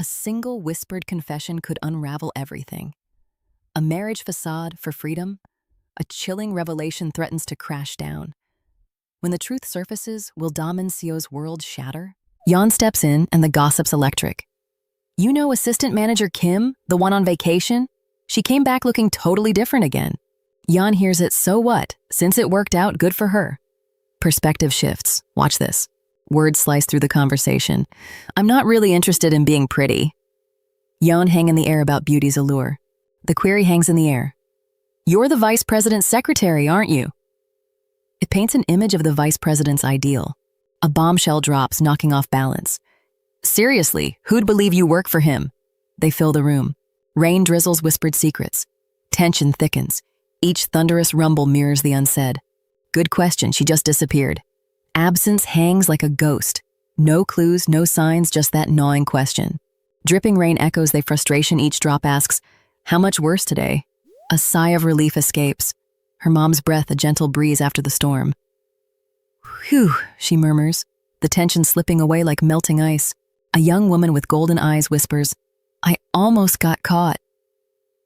A single whispered confession could unravel everything. A marriage facade for freedom? A chilling revelation threatens to crash down. When the truth surfaces, will Damin Seo's world shatter? Yeon steps in and the gossip's electric. You know assistant manager Kim, the one on vacation? She came back looking totally different again. Yeon hears it, so what? Since it worked out, good for her. Perspective shifts. Watch this. Words slice through the conversation. I'm not really interested in being pretty. Yeon hang in the air about beauty's allure. The query hangs in the air. You're the vice president's secretary, aren't you? It paints an image of the vice president's ideal. A bombshell drops, knocking off balance. Seriously, who'd believe you work for him? They fill the room. Rain drizzles whispered secrets. Tension thickens. Each thunderous rumble mirrors the unsaid. Good question, she just disappeared. Absence hangs like a ghost. No clues, no signs, just that gnawing question. Dripping rain echoes their frustration. Each drop asks, how much worse today? A sigh of relief escapes. Her mom's breath a gentle breeze after the storm. Whew, she murmurs, the tension slipping away like melting ice. A young woman with golden eyes whispers, I almost got caught.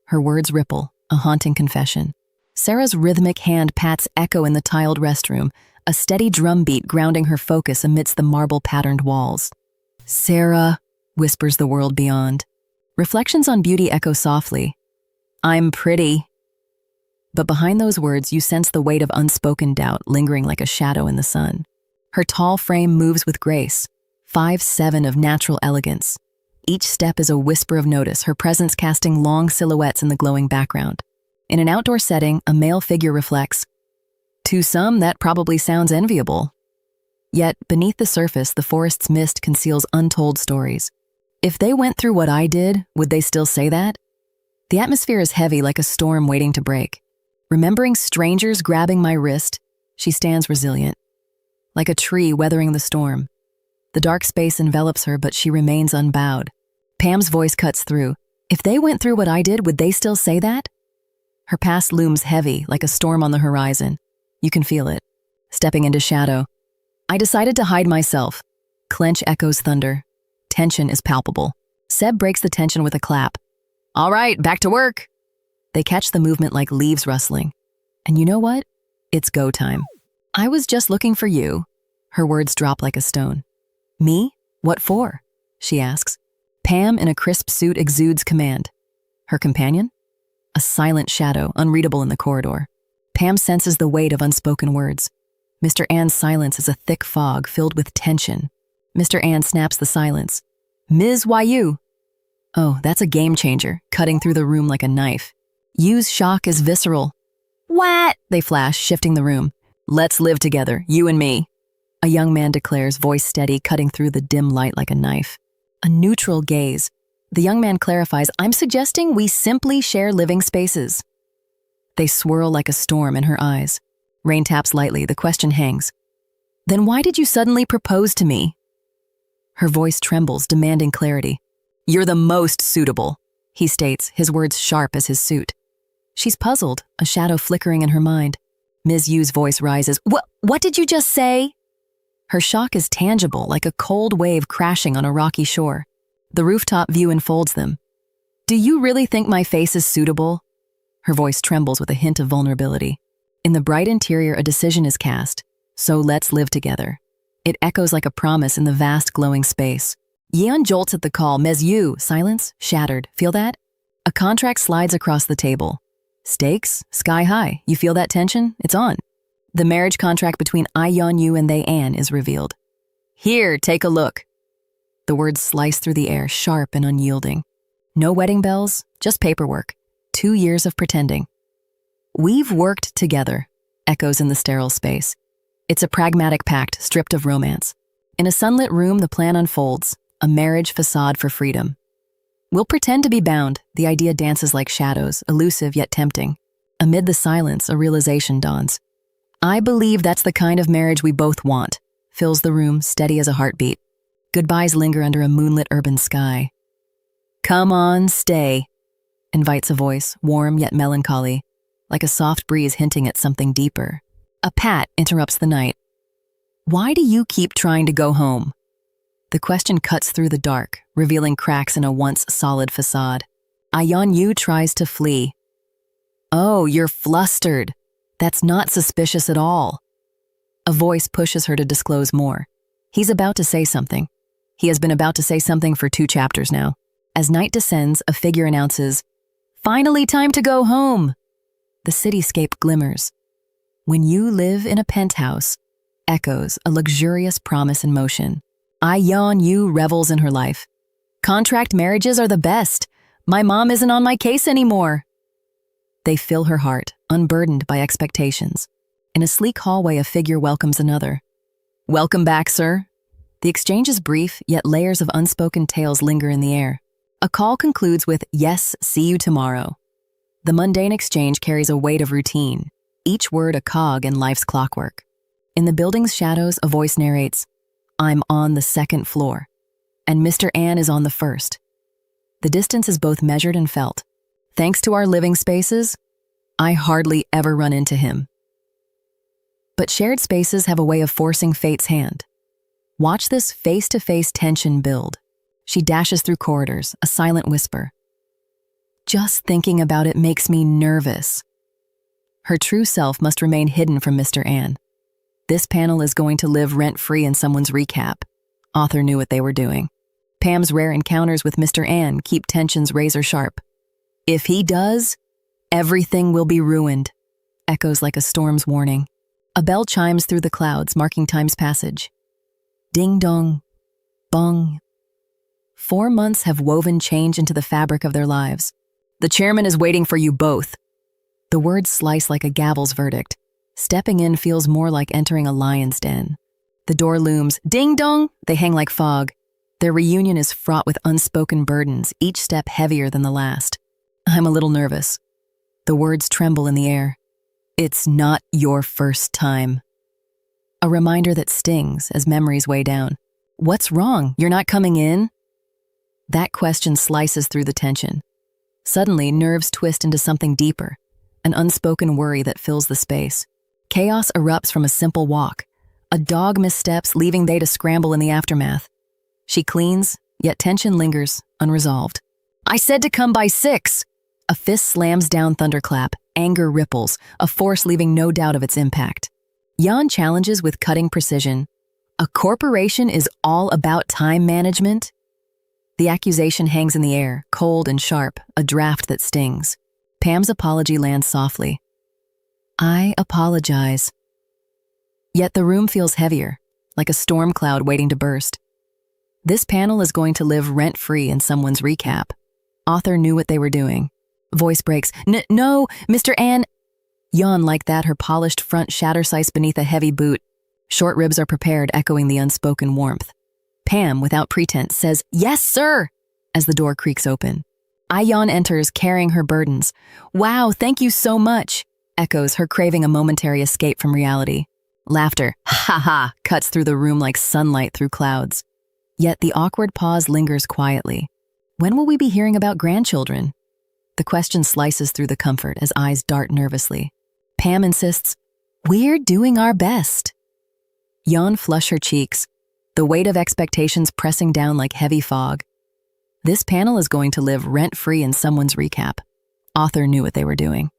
Her words ripple, a haunting confession. Sarah's rhythmic hand pats echo in the tiled restroom, a steady drumbeat grounding her focus amidst the marble-patterned walls. Sarah, whispers the world beyond. Reflections on beauty echo softly. I'm pretty. But behind those words, you sense the weight of unspoken doubt lingering like a shadow in the sun. Her tall frame moves with grace, 5'7" of natural elegance. Each step is a whisper of notice, her presence casting long silhouettes in the glowing background. In an outdoor setting, a male figure reflects. To some, that probably sounds enviable. Yet, beneath the surface, the forest's mist conceals untold stories. If they went through what I did, would they still say that? The atmosphere is heavy like a storm waiting to break. Remembering strangers grabbing my wrist, she stands resilient. Like a tree weathering the storm. The dark space envelops her, but she remains unbowed. Pam's voice cuts through. If they went through what I did, would they still say that? Her past looms heavy, like a storm on the horizon. You can feel it. Stepping into shadow. I decided to hide myself. Clench echoes thunder. Tension is palpable. Seb breaks the tension with a clap. All right, back to work. They catch the movement like leaves rustling. And you know what? It's go time. I was just looking for you. Her words drop like a stone. Me? What for? She asks. Pam in a crisp suit exudes command. Her companion? A silent shadow, unreadable in the corridor. Pam senses the weight of unspoken words. Mr. Ann's silence is a thick fog filled with tension. Mr. Ann snaps the silence. Ms. Yu. Oh, that's a game changer, cutting through the room like a knife. Yu's shock is visceral. What? They flash, shifting the room. Let's live together, you and me. A young man declares, voice steady, cutting through the dim light like a knife. A neutral gaze. The young man clarifies, I'm suggesting we simply share living spaces. They swirl like a storm in her eyes. Rain taps lightly, the question hangs. Then why did you suddenly propose to me? Her voice trembles, demanding clarity. You're the most suitable, he states, his words sharp as his suit. She's puzzled, a shadow flickering in her mind. Ms. Yu's voice rises. What did you just say? Her shock is tangible, like a cold wave crashing on a rocky shore. The rooftop view enfolds them. Do you really think my face is suitable? Her voice trembles with a hint of vulnerability. In the bright interior, a decision is cast. So let's live together. It echoes like a promise in the vast glowing space. Yeon jolts at the call. Ms. Yu, silence, shattered. Feel that? A contract slides across the table. Stakes, sky high. You feel that tension? It's on. The marriage contract between I-Yeon Yu and they Ann is revealed. Here, take a look. The words slice through the air, sharp and unyielding. No wedding bells, just paperwork. 2 years of pretending. We've worked together, echoes in the sterile space. It's a pragmatic pact, stripped of romance. In a sunlit room, the plan unfolds, a marriage facade for freedom. We'll pretend to be bound. The idea dances like shadows, elusive yet tempting. Amid the silence, a realization dawns. I believe that's the kind of marriage we both want, fills the room, steady as a heartbeat. Goodbyes linger under a moonlit urban sky. Come on, stay, invites a voice, warm yet melancholy, like a soft breeze hinting at something deeper. A pat interrupts the night. Why do you keep trying to go home? The question cuts through the dark, revealing cracks in a once solid facade. I-Yeon Yu tries to flee. "Oh, you're flustered. That's not suspicious at all." A voice pushes her to disclose more. He's about to say something. He has been about to say something for 2 chapters now. As night descends, a figure announces, "Finally time to go home." The cityscape glimmers. "When you live in a penthouse," echoes a luxurious promise in motion. I-Yeon Yu revels in her life. "Contract marriages are the best. My mom isn't on my case anymore." They fill her heart, unburdened by expectations. In a sleek hallway, a figure welcomes another. "Welcome back, sir." The exchange is brief, yet layers of unspoken tales linger in the air. A call concludes with, "Yes, see you tomorrow." The mundane exchange carries a weight of routine, each word a cog in life's clockwork. In the building's shadows, a voice narrates, "I'm on the 2nd floor, and Mr. An is on the 1st. The distance is both measured and felt. Thanks to our living spaces, I hardly ever run into him." But shared spaces have a way of forcing fate's hand. Watch this face-to-face tension build. She dashes through corridors, a silent whisper. "Just thinking about it makes me nervous." Her true self must remain hidden from Mr. An. This panel is going to live rent-free in someone's recap. Author knew what they were doing. Pam's rare encounters with Mr. An keep tensions razor sharp. "If he does, everything will be ruined," echoes like a storm's warning. A bell chimes through the clouds, marking time's passage. Ding dong, bong. 4 months have woven change into the fabric of their lives. "The chairman is waiting for you both." The words slice like a gavel's verdict. Stepping in feels more like entering a lion's den. The door looms. Ding dong! They hang like fog. Their reunion is fraught with unspoken burdens, each step heavier than the last. "I'm a little nervous." The words tremble in the air. "It's not your first time." A reminder that stings as memories weigh down. "What's wrong? You're not coming in?" That question slices through the tension. Suddenly, nerves twist into something deeper, an unspoken worry that fills the space. Chaos erupts from a simple walk. A dog missteps, leaving they to scramble in the aftermath. She cleans, yet tension lingers, unresolved. "I said to come by 6. A fist slams down thunderclap, anger ripples, a force leaving no doubt of its impact. Yeon challenges with cutting precision. "A corporation is all about time management?" The accusation hangs in the air, cold and sharp, a draft that stings. Pam's apology lands softly. "I apologize." Yet the room feels heavier, like a storm cloud waiting to burst. This panel is going to live rent-free in someone's recap. Author knew what they were doing. Voice breaks. No, Mr. An." Yawn like that, her polished front shattersize beneath a heavy boot. Short ribs are prepared, echoing the unspoken warmth. Pam, without pretense, says, "Yes, sir," as the door creaks open. I-Yeon enters, carrying her burdens. "Wow, thank you so much," echoes, her craving a momentary escape from reality. Laughter, "Ha ha," cuts through the room like sunlight through clouds. Yet the awkward pause lingers quietly. When will we be hearing about grandchildren? The question slices through the comfort as eyes dart nervously. Pam insists, "We're doing our best." Yeon flush her cheeks, the weight of expectations pressing down like heavy fog. This panel is going to live rent-free in someone's recap. Author knew what they were doing.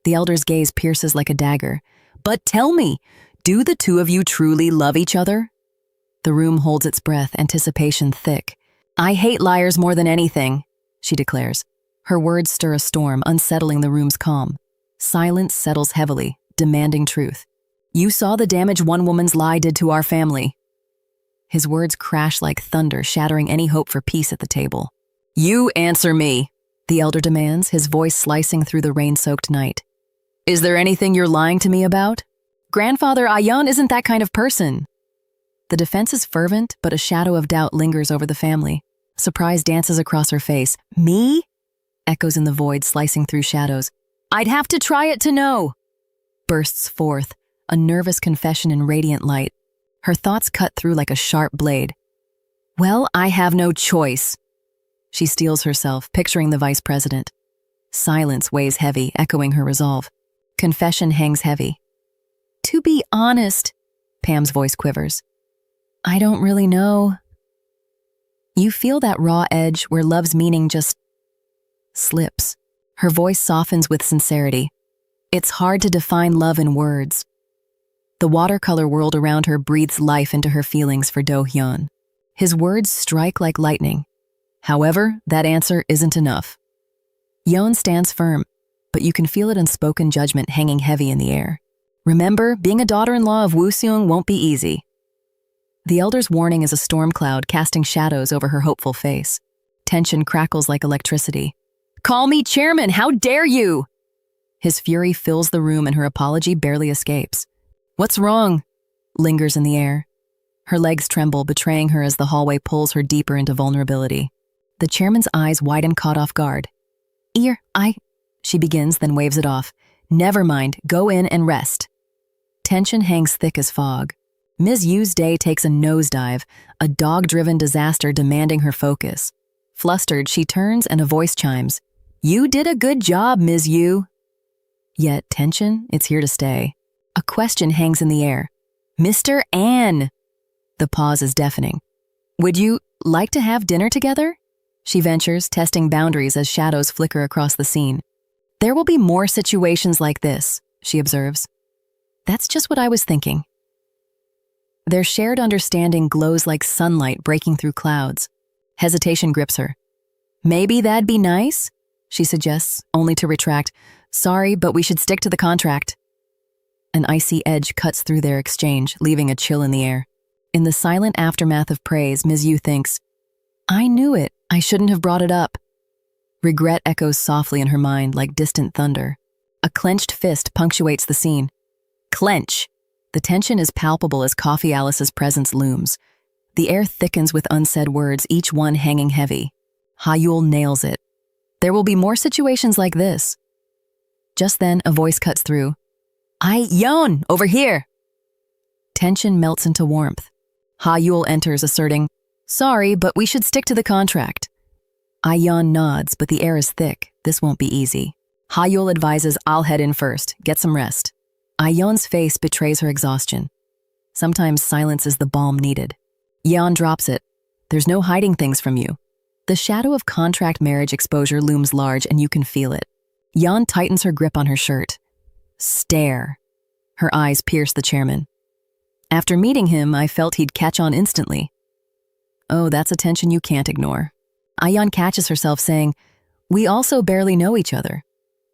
The elder's gaze pierces like a dagger. "But tell me, do the two of you truly love each other?" The room holds its breath, anticipation thick. "I hate liars more than anything," she declares. Her words stir a storm, unsettling the room's calm. Silence settles heavily, demanding truth. "You saw the damage one woman's lie did to our family." His words crash like thunder, shattering any hope for peace at the table. "You answer me," the elder demands, his voice slicing through the rain-soaked night. "Is there anything you're lying to me about?" "Grandfather I-Yeon isn't that kind of person." The defense is fervent, but a shadow of doubt lingers over the family. Surprise dances across her face. "Me?" echoes in the void, slicing through shadows. "I'd have to try it to know," bursts forth, a nervous confession in radiant light. Her thoughts cut through like a sharp blade. "Well, I have no choice." She steels herself, picturing the vice president. Silence weighs heavy, echoing her resolve. Confession hangs heavy. "To be honest," Pam's voice quivers, "I don't really know." You feel that raw edge where love's meaning just slips. Her voice softens with sincerity. It's hard to define love in words. The watercolor world around her breathes life into her feelings for Do-hyun. His words strike like lightning. However, that answer isn't enough. Yeon stands firm, but you can feel it unspoken judgment hanging heavy in the air. Remember, being a daughter-in-law of Woo-seung won't be easy. The elder's warning is a storm cloud casting shadows over her hopeful face. Tension crackles like electricity. "Call me chairman, how dare you!" His fury fills the room and her apology barely escapes. "What's wrong?" lingers in the air. Her legs tremble, betraying her as the hallway pulls her deeper into vulnerability. The chairman's eyes widen, caught off guard. She begins, then waves it off. "Never mind, go in and rest." Tension hangs thick as fog. Ms. Yu's day takes a nosedive, a dog-driven disaster demanding her focus. Flustered, she turns and a voice chimes. "You did a good job, Ms. Yu." Yet tension, it's here to stay. A question hangs in the air. "Mr. An." The pause is deafening. "Would you like to have dinner together?" She ventures, testing boundaries as shadows flicker across the scene. "There will be more situations like this," she observes. "That's just what I was thinking." Their shared understanding glows like sunlight breaking through clouds. Hesitation grips her. "Maybe that'd be nice," she suggests, only to retract. "Sorry, but we should stick to the contract." An icy edge cuts through their exchange, leaving a chill in the air. In the silent aftermath of praise, Ms. Yu thinks, "I knew it. I shouldn't have brought it up." Regret echoes softly in her mind like distant thunder. A clenched fist punctuates the scene. Clench! The tension is palpable as Coffee Alice's presence looms. The air thickens with unsaid words, each one hanging heavy. Ha-Yul nails it. "There will be more situations like this." Just then, a voice cuts through. "I-Yeon, over here!" Tension melts into warmth. Ha-Yul enters, asserting, "Sorry, but we should stick to the contract." I-Yeon nods, but the air is thick. This won't be easy. Ha-Yul advises, "I'll head in first. Get some rest." I-Yeon's face betrays her exhaustion. Sometimes silence is the balm needed. Yeon drops it. "There's no hiding things from you." The shadow of contract marriage exposure looms large, and you can feel it. Yeon tightens her grip on her shirt. Stare. Her eyes pierce the chairman. "After meeting him, I felt he'd catch on instantly." Oh, that's a tension you can't ignore. I-Yeon catches herself saying, "We also barely know each other."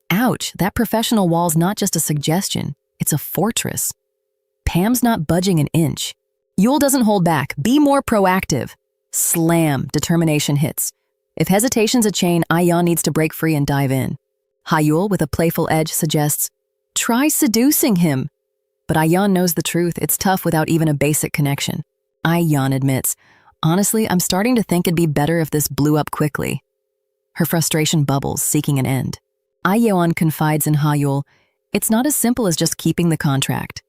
Ouch, that professional wall's not just a suggestion, it's a fortress. Pam's not budging an inch. Yul doesn't hold back. "Be more proactive." Slam, determination hits. If hesitation's a chain, I-Yeon needs to break free and dive in. Ha-Yul, with a playful edge, suggests, "Try seducing him." But I-Yeon knows the truth. It's tough without even a basic connection. I-Yeon admits, "Honestly, I'm starting to think it'd be better if this blew up quickly." Her frustration bubbles, seeking an end. I-Yeon confides in Ha-Yul, "It's not as simple as just keeping the contract."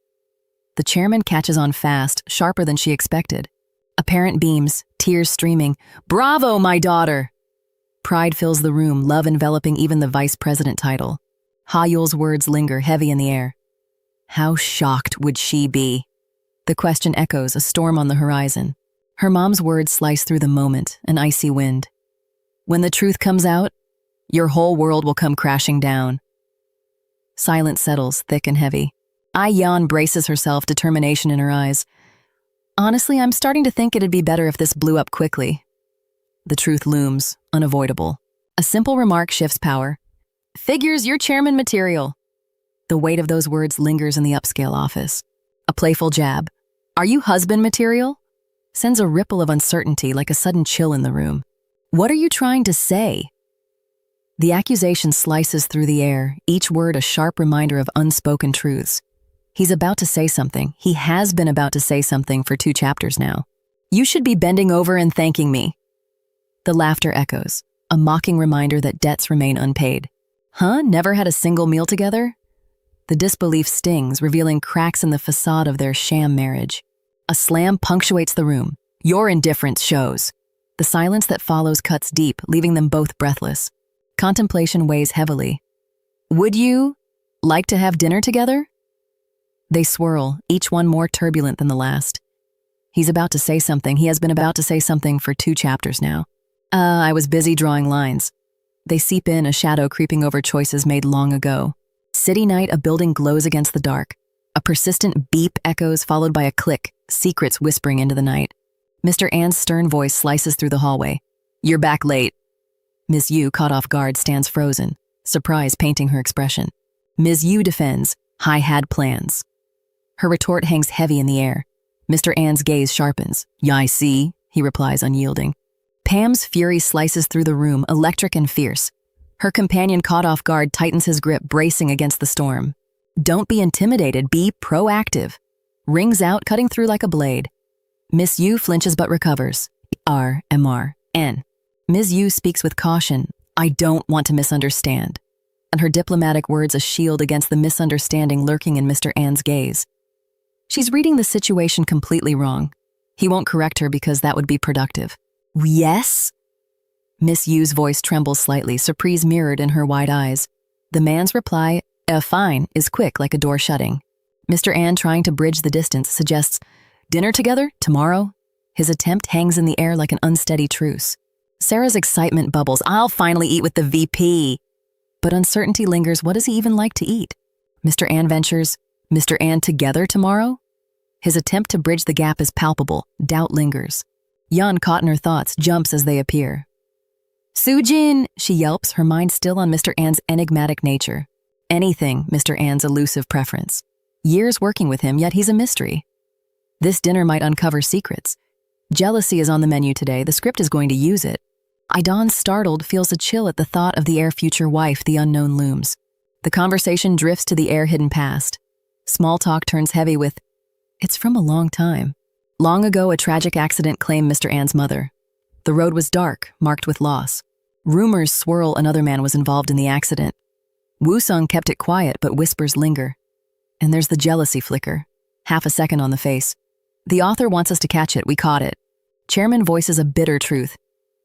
The chairman catches on fast, sharper than she expected. Apparent beams, tears streaming. "Bravo, my daughter!" Pride fills the room, love enveloping even the vice president title. Ha-Yul's words linger heavy in the air. How shocked would she be? The question echoes, a storm on the horizon. Her mom's words slice through the moment, an icy wind. When the truth comes out, your whole world will come crashing down. Silence settles, thick and heavy. I-Yeon braces herself, determination in her eyes. "Honestly, I'm starting to think it'd be better if this blew up quickly." The truth looms, unavoidable. A simple remark shifts power. "Figures, you're chairman material." The weight of those words lingers in the upscale office. A playful jab. "Are you husband material?" Sends a ripple of uncertainty like a sudden chill in the room. "What are you trying to say?" The accusation slices through the air, each word a sharp reminder of unspoken truths. He's about to say something. He has been about to say something for 2 chapters now. "You should be bending over and thanking me." The laughter echoes, a mocking reminder that debts remain unpaid. Huh? Never had a single meal together? The disbelief stings, revealing cracks in the facade of their sham marriage. A slam punctuates the room. Your indifference shows. The silence that follows cuts deep, leaving them both breathless. Contemplation weighs heavily. "Would you like to have dinner together?" They swirl, each one more turbulent than the last. He's about to say something. He has been about to say something for 2 chapters now. I was busy drawing lines. They seep in, a shadow creeping over choices made long ago. City night, a building glows against the dark. A persistent beep echoes, followed by a click, secrets whispering into the night. Mr. An's stern voice slices through the hallway. You're back late. Ms. Yu, caught off guard, stands frozen, surprise painting her expression. Ms. Yu defends, I had plans. Her retort hangs heavy in the air. Mr. An's gaze sharpens. Yeah, I see, he replies, unyielding. Pam's fury slices through the room, electric and fierce. Her companion, caught off guard, tightens his grip, bracing against the storm. Don't be intimidated, be proactive. Rings out, cutting through like a blade. Miss Yu flinches but recovers. R-M-R-N. Ms. Yu speaks with caution. I don't want to misunderstand. And her diplomatic words a shield against the misunderstanding lurking in Mr. An's gaze. She's reading the situation completely wrong. He won't correct her because that would be productive. Yes? Miss Yu's voice trembles slightly, surprise mirrored in her wide eyes. The man's reply, fine, is quick like a door shutting. Mr. An, trying to bridge the distance, suggests, dinner together, tomorrow? His attempt hangs in the air like an unsteady truce. Sarah's excitement bubbles, I'll finally eat with the VP. But uncertainty lingers, what does he even like to eat? Mr. An ventures, Mr. An together tomorrow? His attempt to bridge the gap is palpable, doubt lingers. Yeon, caught in her thoughts, jumps as they appear. Sujin, she yelps, her mind still on Mr. An's enigmatic nature. Anything Mr. An's elusive preference. Years working with him, yet he's a mystery. This dinner might uncover secrets. Jealousy is on the menu today, the script is going to use it. I-Yeon, startled, feels a chill at the thought of the heir future wife, the unknown looms. The conversation drifts to the heir hidden past. Small talk turns heavy with, it's from a long time. Long ago, a tragic accident claimed Mr. An's mother. The road was dark, marked with loss. Rumors swirl another man was involved in the accident. Woo-sung kept it quiet, but whispers linger. And there's the jealousy flicker. Half a second on the face. The author wants us to catch it, we caught it. Chairman voices a bitter truth.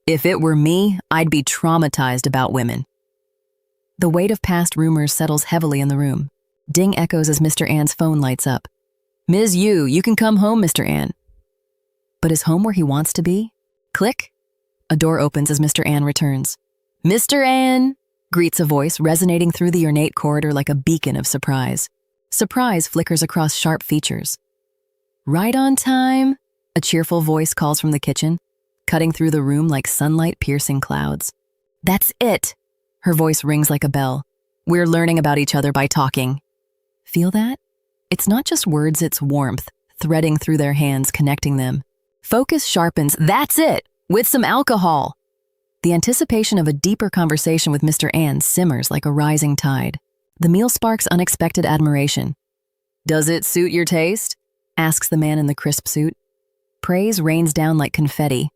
If it were me, I'd be traumatized about women. The weight of past rumors settles heavily in the room. Ding echoes as Mr. An's phone lights up. Ms. Yu, you can come home, Mr. An. But is home where he wants to be? Click. A door opens as Mr. An returns. Mr. An, greets a voice resonating through the ornate corridor like a beacon of surprise. Surprise flickers across sharp features. Right on time, a cheerful voice calls from the kitchen, cutting through the room like sunlight piercing clouds. That's it. Her voice rings like a bell. We're learning about each other by talking. Feel that? It's not just words, it's warmth, threading through their hands, connecting them. Focus sharpens, that's it, with some alcohol. The anticipation of a deeper conversation with Mr. An simmers like a rising tide. The meal sparks unexpected admiration. Does it suit your taste? Asks the man in the crisp suit. Praise rains down like confetti.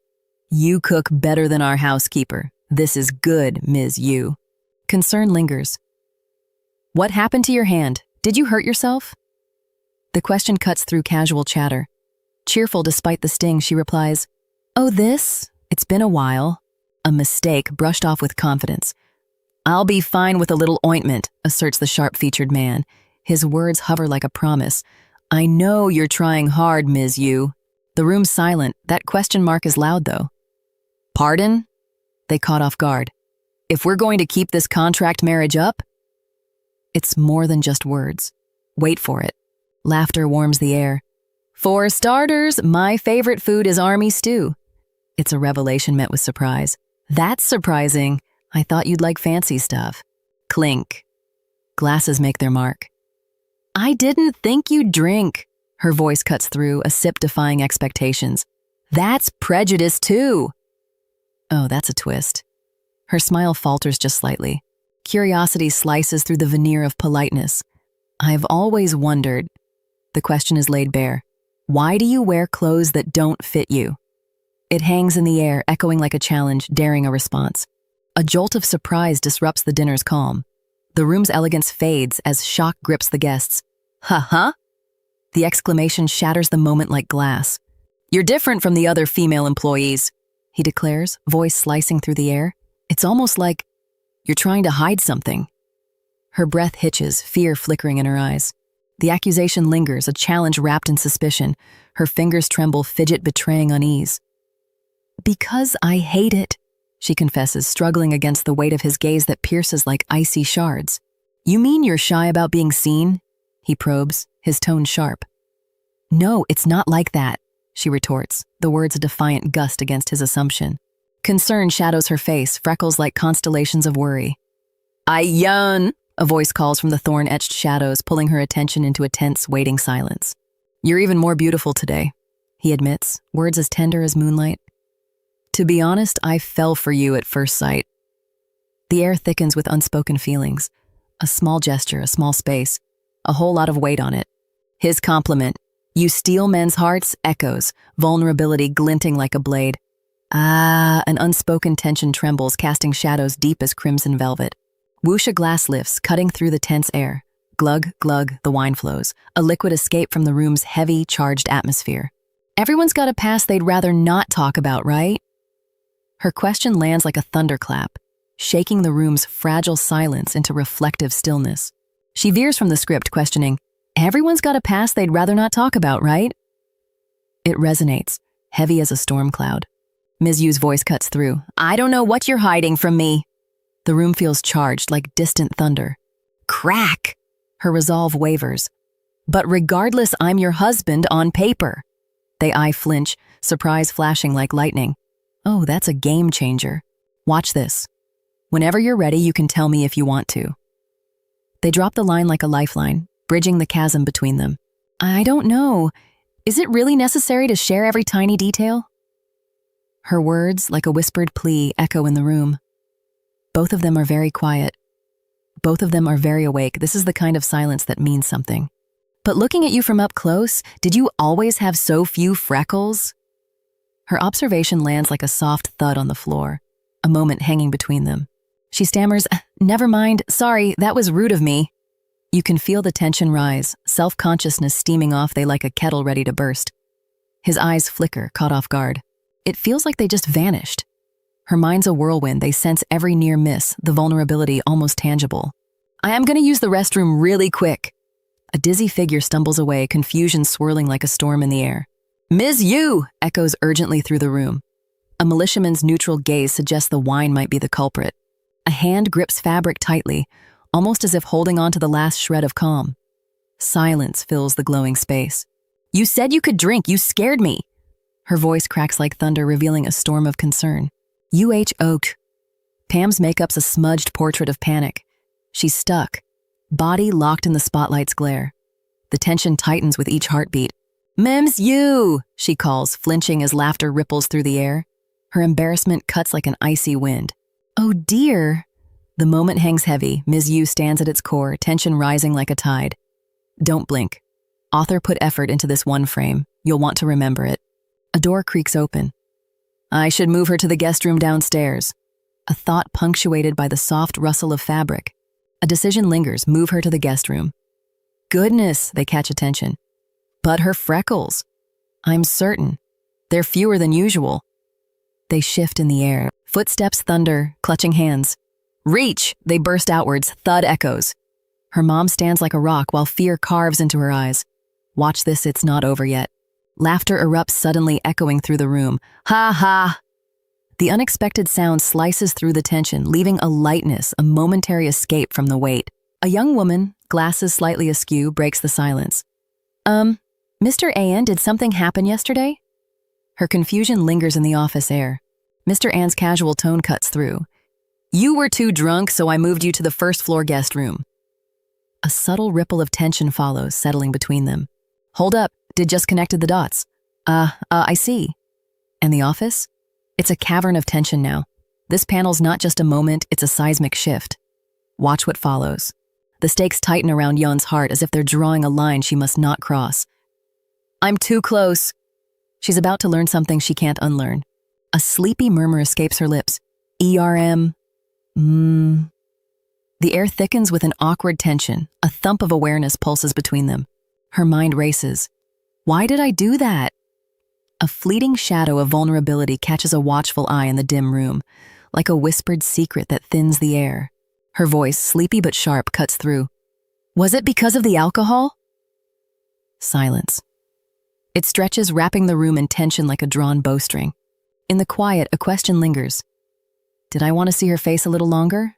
You cook better than our housekeeper. This is good, Ms. Yu. Concern lingers. What happened to your hand? Did you hurt yourself? The question cuts through casual chatter. Cheerful despite the sting, she replies, Oh, this? It's been a while. A mistake brushed off with confidence. I'll be fine with a little ointment, asserts the sharp-featured man. His words hover like a promise. I know you're trying hard, Ms. Yu. The room's silent. That question mark is loud, though. Pardon? They caught off guard. If we're going to keep this contract marriage up? It's more than just words. Wait for it. Laughter warms the air. For starters, my favorite food is army stew. It's a revelation met with surprise. That's surprising. I thought you'd like fancy stuff. Clink. Glasses make their mark. I didn't think you'd drink. Her voice cuts through, a sip defying expectations. That's prejudice too. Oh, that's a twist. Her smile falters just slightly. Curiosity slices through the veneer of politeness. I've always wondered. The question is laid bare. Why do you wear clothes that don't fit you? It hangs in the air, echoing like a challenge, daring a response. A jolt of surprise disrupts the dinner's calm. The room's elegance fades as shock grips the guests. Huh? The exclamation shatters the moment like glass. You're different from the other female employees, he declares, voice slicing through the air. It's almost like you're trying to hide something. Her breath hitches, fear flickering in her eyes. The accusation lingers, a challenge wrapped in suspicion. Her fingers tremble, fidget betraying unease. "Because I hate it," she confesses, struggling against the weight of his gaze that pierces like icy shards. "You mean you're shy about being seen?" He probes, his tone sharp. "No, it's not like that," she retorts, the words a defiant gust against his assumption. Concern shadows her face, freckles like constellations of worry. "I-Yeon!" A voice calls from the thorn-etched shadows, pulling her attention into a tense, waiting silence. "You're even more beautiful today," he admits, words as tender as moonlight. "To be honest, I fell for you at first sight." The air thickens with unspoken feelings. A small gesture, a small space, a whole lot of weight on it. His compliment, "You steal men's hearts," echoes, vulnerability glinting like a blade. An unspoken tension trembles, casting shadows deep as crimson velvet. Whoosh, a glass lifts, cutting through the tense air. Glug, glug, the wine flows, a liquid escape from the room's heavy, charged atmosphere. "Everyone's got a past they'd rather not talk about, right?" Her question lands like a thunderclap, shaking the room's fragile silence into reflective stillness. She veers from the script, questioning, "Everyone's got a past they'd rather not talk about, right?" It resonates, heavy as a storm cloud. Ms. Yu's voice cuts through. "I don't know what you're hiding from me." The room feels charged, like distant thunder. Crack! Her resolve wavers. "But regardless, I'm your husband on paper." They eye flinch, surprise flashing like lightning. "Oh, that's a game changer. Watch this. Whenever you're ready, you can tell me if you want to." They drop the line like a lifeline, bridging the chasm between them. "I don't know. Is it really necessary to share every tiny detail?" Her words, like a whispered plea, echo in the room. Both of them are very quiet. Both of them are very awake. This is the kind of silence that means something. "But looking at you from up close, did you always have so few freckles?" Her observation lands like a soft thud on the floor, a moment hanging between them. She stammers, "Never mind, sorry, that was rude of me." You can feel the tension rise, self-consciousness steaming off they like a kettle ready to burst. His eyes flicker, caught off guard. It feels like they just vanished. Her mind's a whirlwind, they sense every near miss, the vulnerability almost tangible. "I am going to use the restroom really quick." A dizzy figure stumbles away, confusion swirling like a storm in the air. "Ms. Yu!" echoes urgently through the room. A militiaman's neutral gaze suggests the wine might be the culprit. A hand grips fabric tightly, almost as if holding on to the last shred of calm. Silence fills the glowing space. "You said you could drink, you scared me." Her voice cracks like thunder, revealing a storm of concern. "UH-oak." Pam's makeup's a smudged portrait of panic. She's stuck, body locked in the spotlight's glare. The tension tightens with each heartbeat. "Ms. Yu!" she calls, flinching as laughter ripples through the air. Her embarrassment cuts like an icy wind. "Oh dear." The moment hangs heavy. Ms. Yu stands at its core, tension rising like a tide. Don't blink. Author put effort into this one frame. You'll want to remember it. A door creaks open. "I should move her to the guest room downstairs." A thought punctuated by the soft rustle of fabric. A decision lingers, move her to the guest room. Goodness, they catch attention. But her freckles. I'm certain. They're fewer than usual. They shift in the air. Footsteps thunder, clutching hands. "Reach!" They burst outwards, thud echoes. Her mom stands like a rock while fear carves into her eyes. Watch this, it's not over yet. Laughter erupts suddenly, echoing through the room. "Ha ha!" The unexpected sound slices through the tension, leaving a lightness, a momentary escape from the weight. A young woman, glasses slightly askew, breaks the silence. Mr. An, did something happen yesterday?" Her confusion lingers in the office air. Mr. An's casual tone cuts through. "You were too drunk, so I moved you to the first-floor guest room." A subtle ripple of tension follows, settling between them. "Hold up, did just connected the dots. I see." And the office? It's a cavern of tension now. This panel's not just a moment, it's a seismic shift. Watch what follows. The stakes tighten around Yeon's heart as if they're drawing a line she must not cross. "I'm too close." She's about to learn something she can't unlearn. A sleepy murmur escapes her lips. "ERM. The air thickens with an awkward tension. A thump of awareness pulses between them. Her mind races. Why did I do that? A fleeting shadow of vulnerability catches a watchful eye in the dim room, like a whispered secret that thins the air. Her voice, sleepy but sharp, cuts through. "Was it because of the alcohol?" Silence. It stretches, wrapping the room in tension like a drawn bowstring. In the quiet, a question lingers. Did I want to see her face a little longer?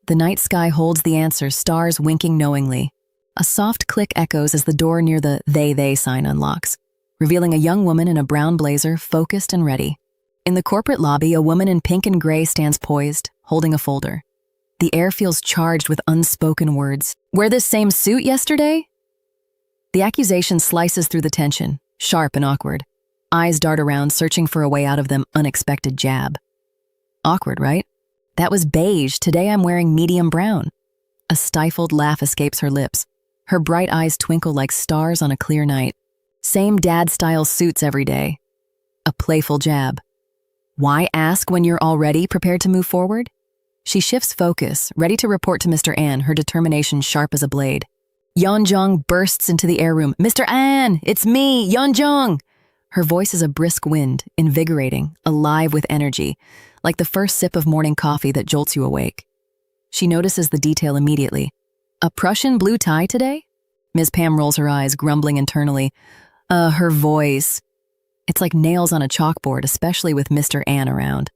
The night sky holds the answer, stars winking knowingly. A soft click echoes as the door near the they sign unlocks, revealing a young woman in a brown blazer, focused and ready. In the corporate lobby, a woman in pink and gray stands poised, holding a folder. The air feels charged with unspoken words. Wear this same suit yesterday? The accusation slices through the tension, sharp and awkward. Eyes dart around, searching for a way out of them, unexpected jab. Awkward, right? That was beige. Today I'm wearing medium brown. A stifled laugh escapes her lips. Her bright eyes twinkle like stars on a clear night. Same dad-style suits every day. A playful jab. Why ask when you're already prepared to move forward? She shifts focus, ready to report to Mr. An, her determination sharp as a blade. Yeonjong bursts into the air room. Mr. An, it's me, Yeonjong! Her voice is a brisk wind, invigorating, alive with energy, like the first sip of morning coffee that jolts you awake. She notices the detail immediately. A Prussian blue tie today? Ms. Pam rolls her eyes, grumbling internally. Her voice. It's like nails on a chalkboard, especially with Mr. An around.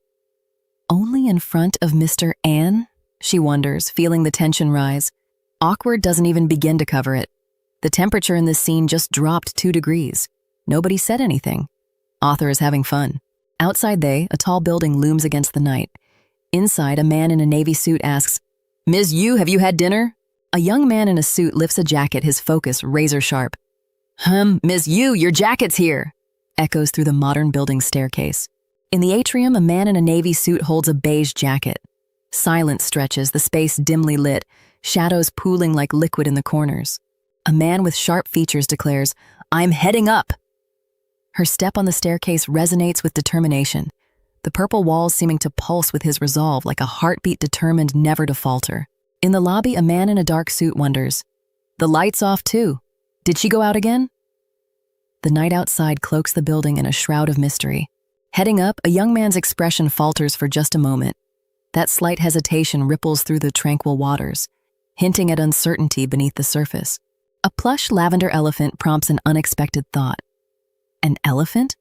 Only in front of Mr. An? She wonders, feeling the tension rise. Awkward doesn't even begin to cover it. The temperature in this scene just dropped 2 degrees. Nobody said anything. Author is having fun. Outside a tall building looms against the night. Inside, a man in a navy suit asks, Ms. Yu, have you had dinner? A young man in a suit lifts a jacket, his focus razor sharp. Ms. Yu, your jacket's here, echoes through the modern building staircase. In the atrium, a man in a navy suit holds a beige jacket. Silence stretches, the space dimly lit, shadows pooling like liquid in the corners. A man with sharp features declares, I'm heading up. Her step on the staircase resonates with determination, the purple walls seeming to pulse with his resolve like a heartbeat determined never to falter. In the lobby, a man in a dark suit wonders, the light's off too. Did she go out again? The night outside cloaks the building in a shroud of mystery. Heading up, a young man's expression falters for just a moment. That slight hesitation ripples through the tranquil waters, hinting at uncertainty beneath the surface. A plush lavender elephant prompts an unexpected thought. An elephant?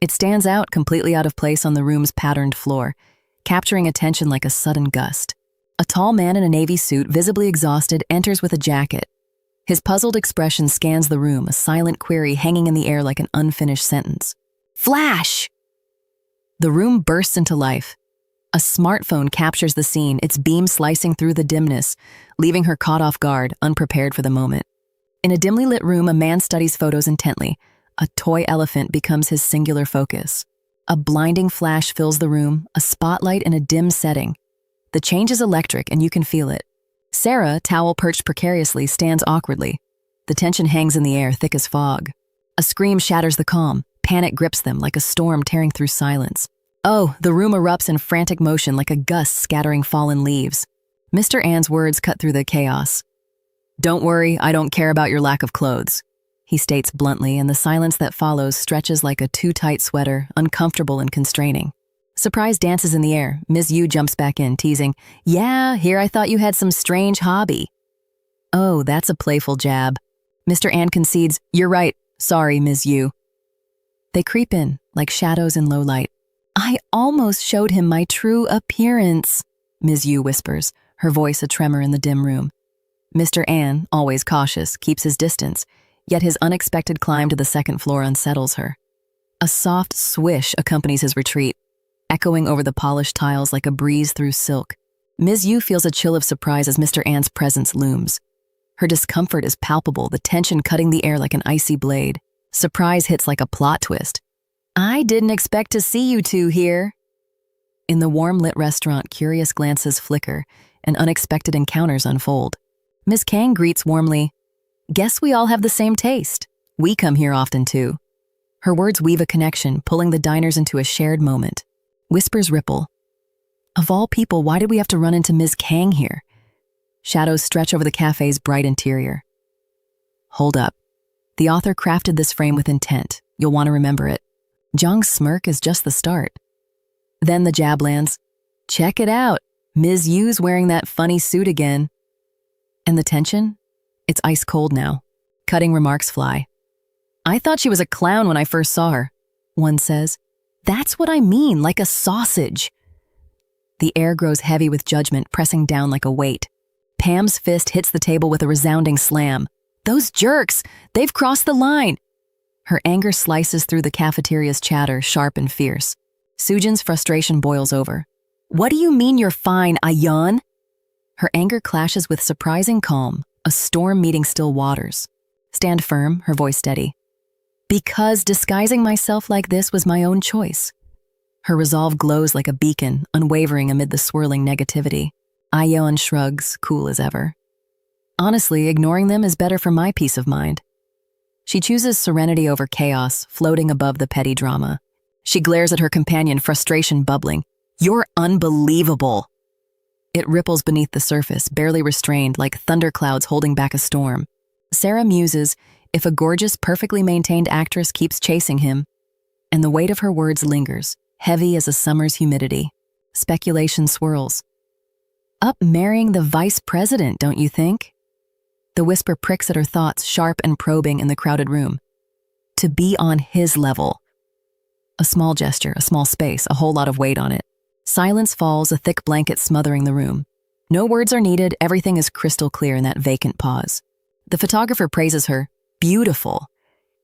It stands out, completely out of place on the room's patterned floor, capturing attention like a sudden gust. A tall man in a navy suit, visibly exhausted, enters with a jacket. His puzzled expression scans the room, a silent query hanging in the air like an unfinished sentence. Flash! The room bursts into life. A smartphone captures the scene, its beam slicing through the dimness, leaving her caught off guard, unprepared for the moment. In a dimly lit room, a man studies photos intently. A toy elephant becomes his singular focus. A blinding flash fills the room, a spotlight in a dim setting. The change is electric, and you can feel it. Sarah, towel perched precariously, stands awkwardly. The tension hangs in the air, thick as fog. A scream shatters the calm. Panic grips them like a storm tearing through silence. Oh, the room erupts in frantic motion like a gust scattering fallen leaves. Mr. An's words cut through the chaos. Don't worry, I don't care about your lack of clothes, he states bluntly, and the silence that follows stretches like a too-tight sweater, uncomfortable and constraining. Surprise dances in the air. Ms. Yu jumps back in, teasing, Yeah, here I thought you had some strange hobby. Oh, that's a playful jab. Mr. An concedes, You're right. Sorry, Ms. Yu. They creep in, like shadows in low light. I almost showed him my true appearance, Ms. Yu whispers, her voice a tremor in the dim room. Mr. An, always cautious, keeps his distance, yet his unexpected climb to the second floor unsettles her. A soft swish accompanies his retreat, echoing over the polished tiles like a breeze through silk. Ms. Yu feels a chill of surprise as Mr. An's presence looms. Her discomfort is palpable, the tension cutting the air like an icy blade. Surprise hits like a plot twist. I didn't expect to see you two here. In the warm-lit restaurant, curious glances flicker and unexpected encounters unfold. Ms. Kang greets warmly, Guess we all have the same taste. We come here often too. Her words weave a connection, pulling the diners into a shared moment. Whispers ripple. Of all people, why did we have to run into Ms. Kang here? Shadows stretch over the cafe's bright interior. Hold up. The author crafted this frame with intent. You'll want to remember it. Jong's smirk is just the start. Then the jab lands. Check it out. Ms. Yu's wearing that funny suit again. And the tension? It's ice cold now. Cutting remarks fly. I thought she was a clown when I first saw her, one says. That's what I mean, like a sausage. The air grows heavy with judgment, pressing down like a weight. Pam's fist hits the table with a resounding slam. Those jerks! They've crossed the line! Her anger slices through the cafeteria's chatter, sharp and fierce. Soojin's frustration boils over. What do you mean you're fine, I-Yeon? Her anger clashes with surprising calm, a storm meeting still waters. Stand firm, her voice steady. Because disguising myself like this was my own choice. Her resolve glows like a beacon, unwavering amid the swirling negativity. I-Yeon shrugs, cool as ever. Honestly, ignoring them is better for my peace of mind. She chooses serenity over chaos, floating above the petty drama. She glares at her companion, frustration bubbling. You're unbelievable. It ripples beneath the surface, barely restrained, like thunderclouds holding back a storm. Sarah muses, if a gorgeous, perfectly maintained actress keeps chasing him, and the weight of her words lingers, heavy as a summer's humidity. Speculation swirls. Up marrying the vice president, don't you think? The whisper pricks at her thoughts, sharp and probing in the crowded room. To be on his level. A small gesture, a small space, a whole lot of weight on it. Silence falls, a thick blanket smothering the room. No words are needed, everything is crystal clear in that vacant pause. The photographer praises her, beautiful.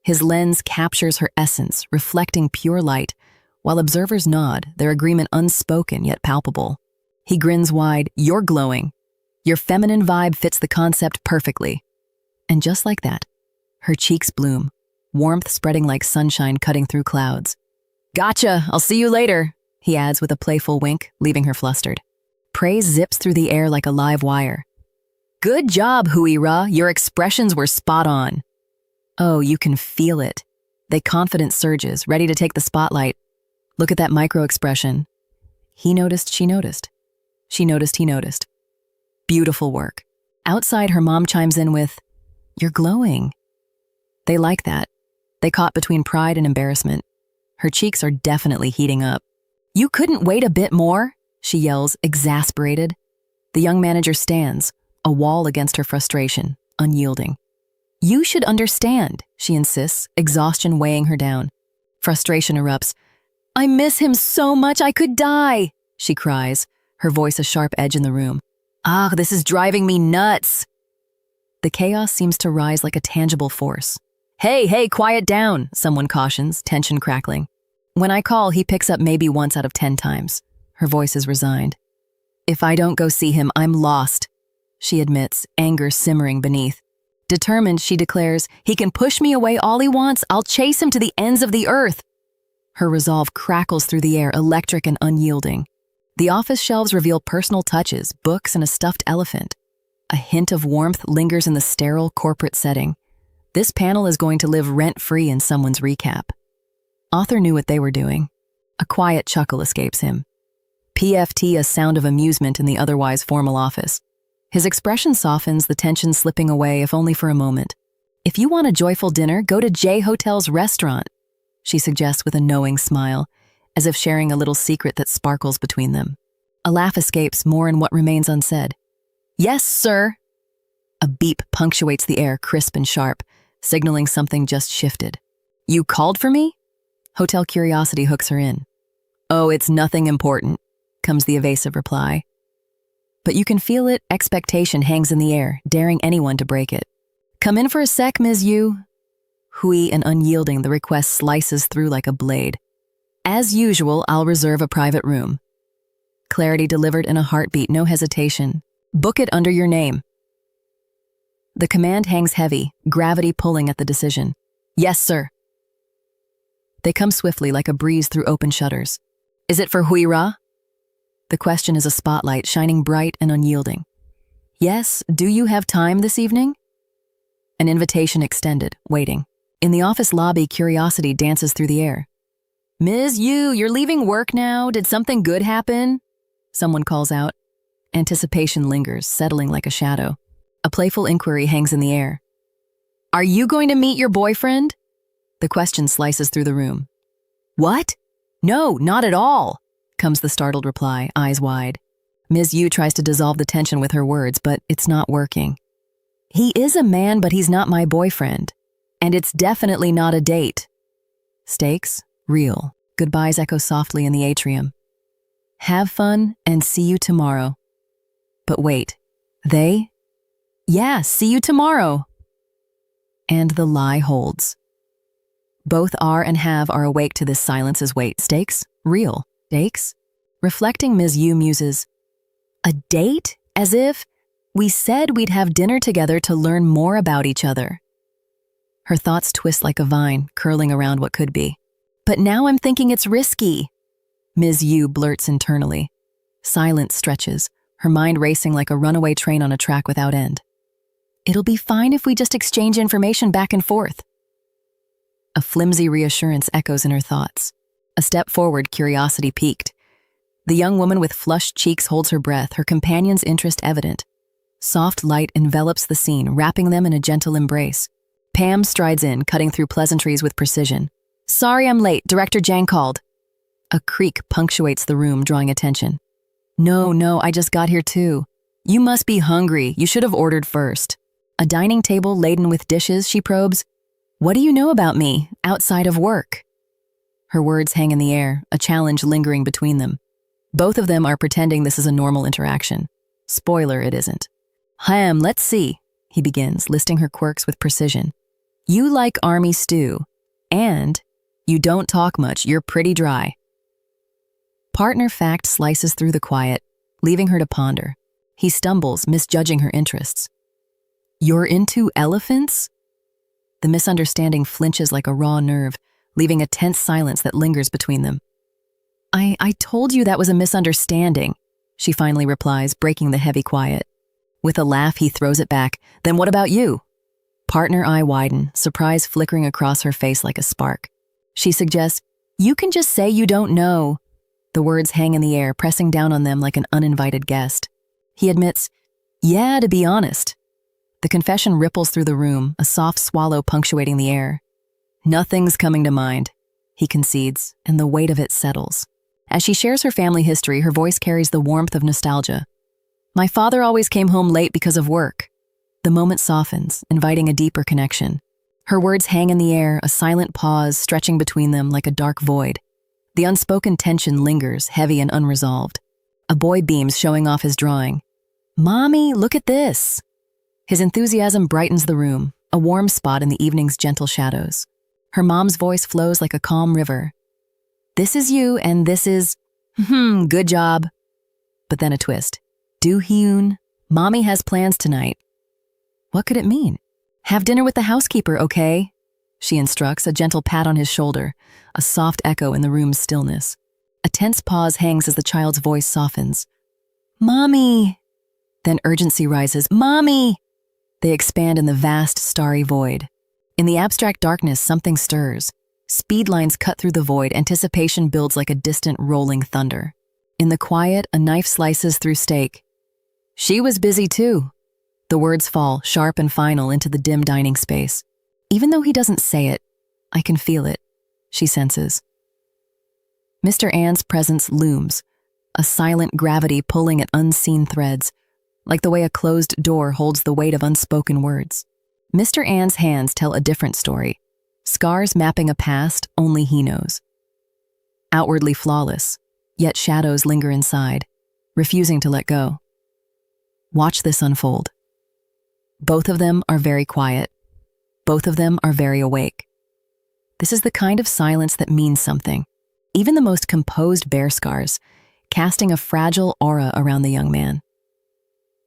His lens captures her essence, reflecting pure light, while observers nod, their agreement unspoken yet palpable. He grins wide, you're glowing. Your feminine vibe fits the concept perfectly. And just like that, her cheeks bloom, warmth spreading like sunshine cutting through clouds. Gotcha, I'll see you later, he adds with a playful wink, leaving her flustered. Praise zips through the air like a live wire. Good job, Hui-ra, your expressions were spot on. Oh, you can feel it. They confident surges, ready to take the spotlight. Look at that micro-expression. He noticed, she noticed. She noticed, he noticed. Beautiful work. Outside, her mom chimes in with, you're glowing. They like that. They caught between pride and embarrassment. Her cheeks are definitely heating up. You couldn't wait a bit more? She yells, exasperated. The young manager stands, a wall against her frustration, unyielding. You should understand, she insists, exhaustion weighing her down. Frustration erupts. I miss him so much I could die, she cries, her voice a sharp edge in the room. Ah, this is driving me nuts. The chaos seems to rise like a tangible force. Hey, quiet down, someone cautions, tension crackling. When I call, he picks up maybe once out of 10 times. Her voice is resigned. If I don't go see him, I'm lost, she admits, anger simmering beneath. Determined, she declares, he can push me away all he wants, I'll chase him to the ends of the earth. Her resolve crackles through the air, electric and unyielding. The office shelves reveal personal touches, books and a stuffed elephant. A hint of warmth lingers in the sterile corporate setting. This panel is going to live rent-free in someone's recap. Author knew what they were doing. A quiet chuckle escapes him. PFT, a sound of amusement in the otherwise formal office. His expression softens, the tension slipping away, if only for a moment. If you want a joyful dinner, go to J Hotel's restaurant, she suggests with a knowing smile, as if sharing a little secret that sparkles between them. A laugh escapes, more in what remains unsaid. Yes, sir. A beep punctuates the air, crisp and sharp, signaling something just shifted. You called for me? Hotel curiosity hooks her in. Oh, it's nothing important, comes the evasive reply. But you can feel it, expectation hangs in the air, daring anyone to break it. Come in for a sec, Ms. Yu. Hui and unyielding, the request slices through like a blade. As usual, I'll reserve a private room. Clarity delivered in a heartbeat, no hesitation. Book it under your name. The command hangs heavy, gravity pulling at the decision. Yes, sir. They come swiftly like a breeze through open shutters. Is it for Hui-ra? The question is a spotlight, shining bright and unyielding. Yes, do you have time this evening? An invitation extended, waiting. In the office lobby, curiosity dances through the air. Ms. Yu, you're leaving work now. Did something good happen? Someone calls out. Anticipation lingers, settling like a shadow. A playful inquiry hangs in the air. Are you going to meet your boyfriend? The question slices through the room. What? No, not at all, comes the startled reply, eyes wide. Ms. Yu tries to dissolve the tension with her words, but it's not working. He is a man, but he's not my boyfriend. And it's definitely not a date. Stakes? Real. Goodbyes echo softly in the atrium. Have fun and see you tomorrow. But wait, they? Yeah, see you tomorrow. And the lie holds. Both are and have are awake to this silence as wait. Stakes? Real. Stakes? Reflecting, Ms. Yu muses, a date? As if we said we'd have dinner together to learn more about each other. Her thoughts twist like a vine, curling around what could be. But now I'm thinking it's risky, Ms. Yu blurts internally. Silence stretches, her mind racing like a runaway train on a track without end. It'll be fine if we just exchange information back and forth. A flimsy reassurance echoes in her thoughts. A step forward, curiosity piqued. The young woman with flushed cheeks holds her breath, her companion's interest evident. Soft light envelops the scene, wrapping them in a gentle embrace. Pam strides in, cutting through pleasantries with precision. Sorry I'm late, Director Jang called. A creak punctuates the room, drawing attention. No, I just got here too. You must be hungry, you should have ordered first. A dining table laden with dishes, she probes. What do you know about me, outside of work? Her words hang in the air, a challenge lingering between them. Both of them are pretending this is a normal interaction. Spoiler, it isn't. Let's see, he begins, listing her quirks with precision. You like army stew, and you don't talk much, you're pretty dry. Partner fact slices through the quiet, leaving her to ponder. He stumbles, misjudging her interests. You're into elephants? The misunderstanding flinches like a raw nerve, leaving a tense silence that lingers between them. I told you that was a misunderstanding, she finally replies, breaking the heavy quiet. With a laugh, he throws it back. Then what about you? Partner eye widen, surprise flickering across her face like a spark. She suggests, you can just say you don't know. The words hang in the air, pressing down on them like an uninvited guest. He admits, yeah, to be honest. The confession ripples through the room, a soft swallow punctuating the air. Nothing's coming to mind, he concedes, and the weight of it settles. As she shares her family history, her voice carries the warmth of nostalgia. My father always came home late because of work. The moment softens, inviting a deeper connection. Her words hang in the air, a silent pause stretching between them like a dark void. The unspoken tension lingers, heavy and unresolved. A boy beams, showing off his drawing. Mommy, look at this! His enthusiasm brightens the room, a warm spot in the evening's gentle shadows. Her mom's voice flows like a calm river. This is you, and this is… good job. But then a twist. Do-hyun, Mommy has plans tonight. What could it mean? Have dinner with the housekeeper, okay? She instructs, a gentle pat on his shoulder, a soft echo in the room's stillness. A tense pause hangs as the child's voice softens. Mommy! Then urgency rises. Mommy! They expand in the vast, starry void. In the abstract darkness, something stirs. Speed lines cut through the void, anticipation builds like a distant rolling thunder. In the quiet, a knife slices through steak. She was busy too. The words fall, sharp and final, into the dim dining space. Even though he doesn't say it, I can feel it, she senses. Mr. An's presence looms, a silent gravity pulling at unseen threads, like the way a closed door holds the weight of unspoken words. Mr. An's hands tell a different story, scars mapping a past only he knows. Outwardly flawless, yet shadows linger inside, refusing to let go. Watch this unfold. Both of them are very quiet. Both of them are very awake. This is the kind of silence that means something. Even the most composed bear scars, casting a fragile aura around the young man.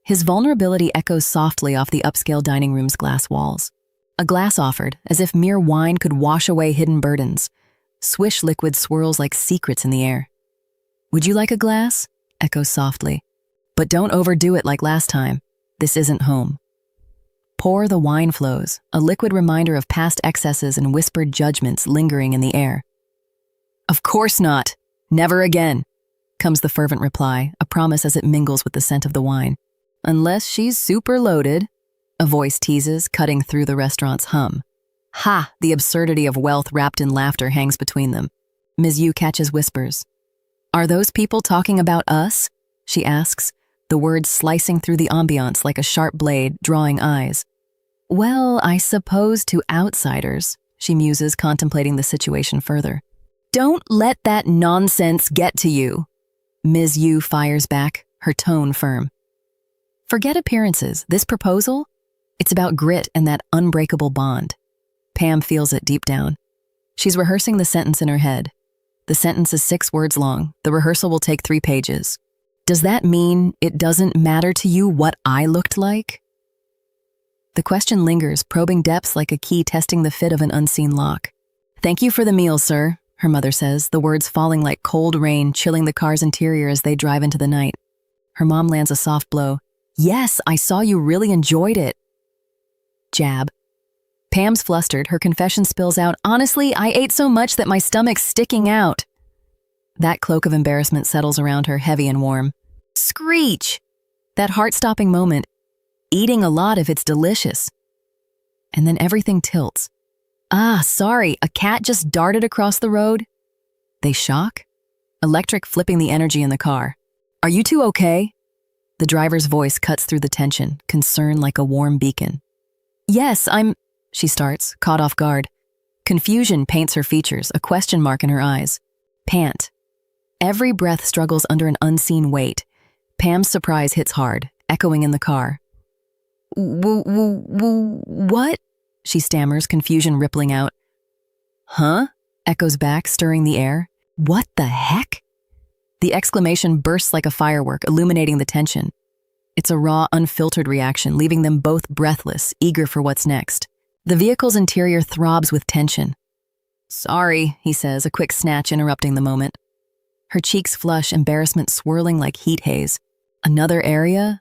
His vulnerability echoes softly off the upscale dining room's glass walls. A glass offered, as if mere wine could wash away hidden burdens. Swish liquid swirls like secrets in the air. Would you like a glass? Echoes softly. But don't overdo it like last time. This isn't home. Pour the wine flows, a liquid reminder of past excesses and whispered judgments lingering in the air. Of course not. Never again, comes the fervent reply, a promise as it mingles with the scent of the wine. Unless she's super loaded, a voice teases, cutting through the restaurant's hum. Ha! The absurdity of wealth wrapped in laughter hangs between them. Ms. Yu catches whispers. Are those people talking about us? She asks, the words slicing through the ambiance like a sharp blade, drawing eyes. Well, I suppose to outsiders, she muses, contemplating the situation further. Don't let that nonsense get to you, Ms. Yu fires back, her tone firm. Forget appearances. This proposal? It's about grit and that unbreakable bond. Pam feels it deep down. She's rehearsing the sentence in her head. The sentence is 6 words long. The rehearsal will take 3 pages. Does that mean it doesn't matter to you what I looked like? The question lingers, probing depths like a key testing the fit of an unseen lock. Thank you for the meal, sir, her mother says, the words falling like cold rain, chilling the car's interior as they drive into the night. Her mom lands a soft blow. Yes, I saw you really enjoyed it. Jab. Pam's flustered, her confession spills out. Honestly, I ate so much that my stomach's sticking out. That cloak of embarrassment settles around her, heavy and warm. Screech! That heart-stopping moment. Eating a lot if it's delicious. And then everything tilts. Ah, sorry, a cat just darted across the road? They shock? Electric flipping the energy in the car. Are you two okay? The driver's voice cuts through the tension, concern like a warm beacon. Yes, she starts, caught off guard. Confusion paints her features, a question mark in her eyes. Pant. Every breath struggles under an unseen weight. Pam's surprise hits hard, echoing in the car. What? She stammers, confusion rippling out. Huh? Echoes back, stirring the air. What the heck? The exclamation bursts like a firework, illuminating the tension. It's a raw, unfiltered reaction, leaving them both breathless, eager for what's next. The vehicle's interior throbs with tension. Sorry, he says, a quick snatch interrupting the moment. Her cheeks flush, embarrassment swirling like heat haze. Another area?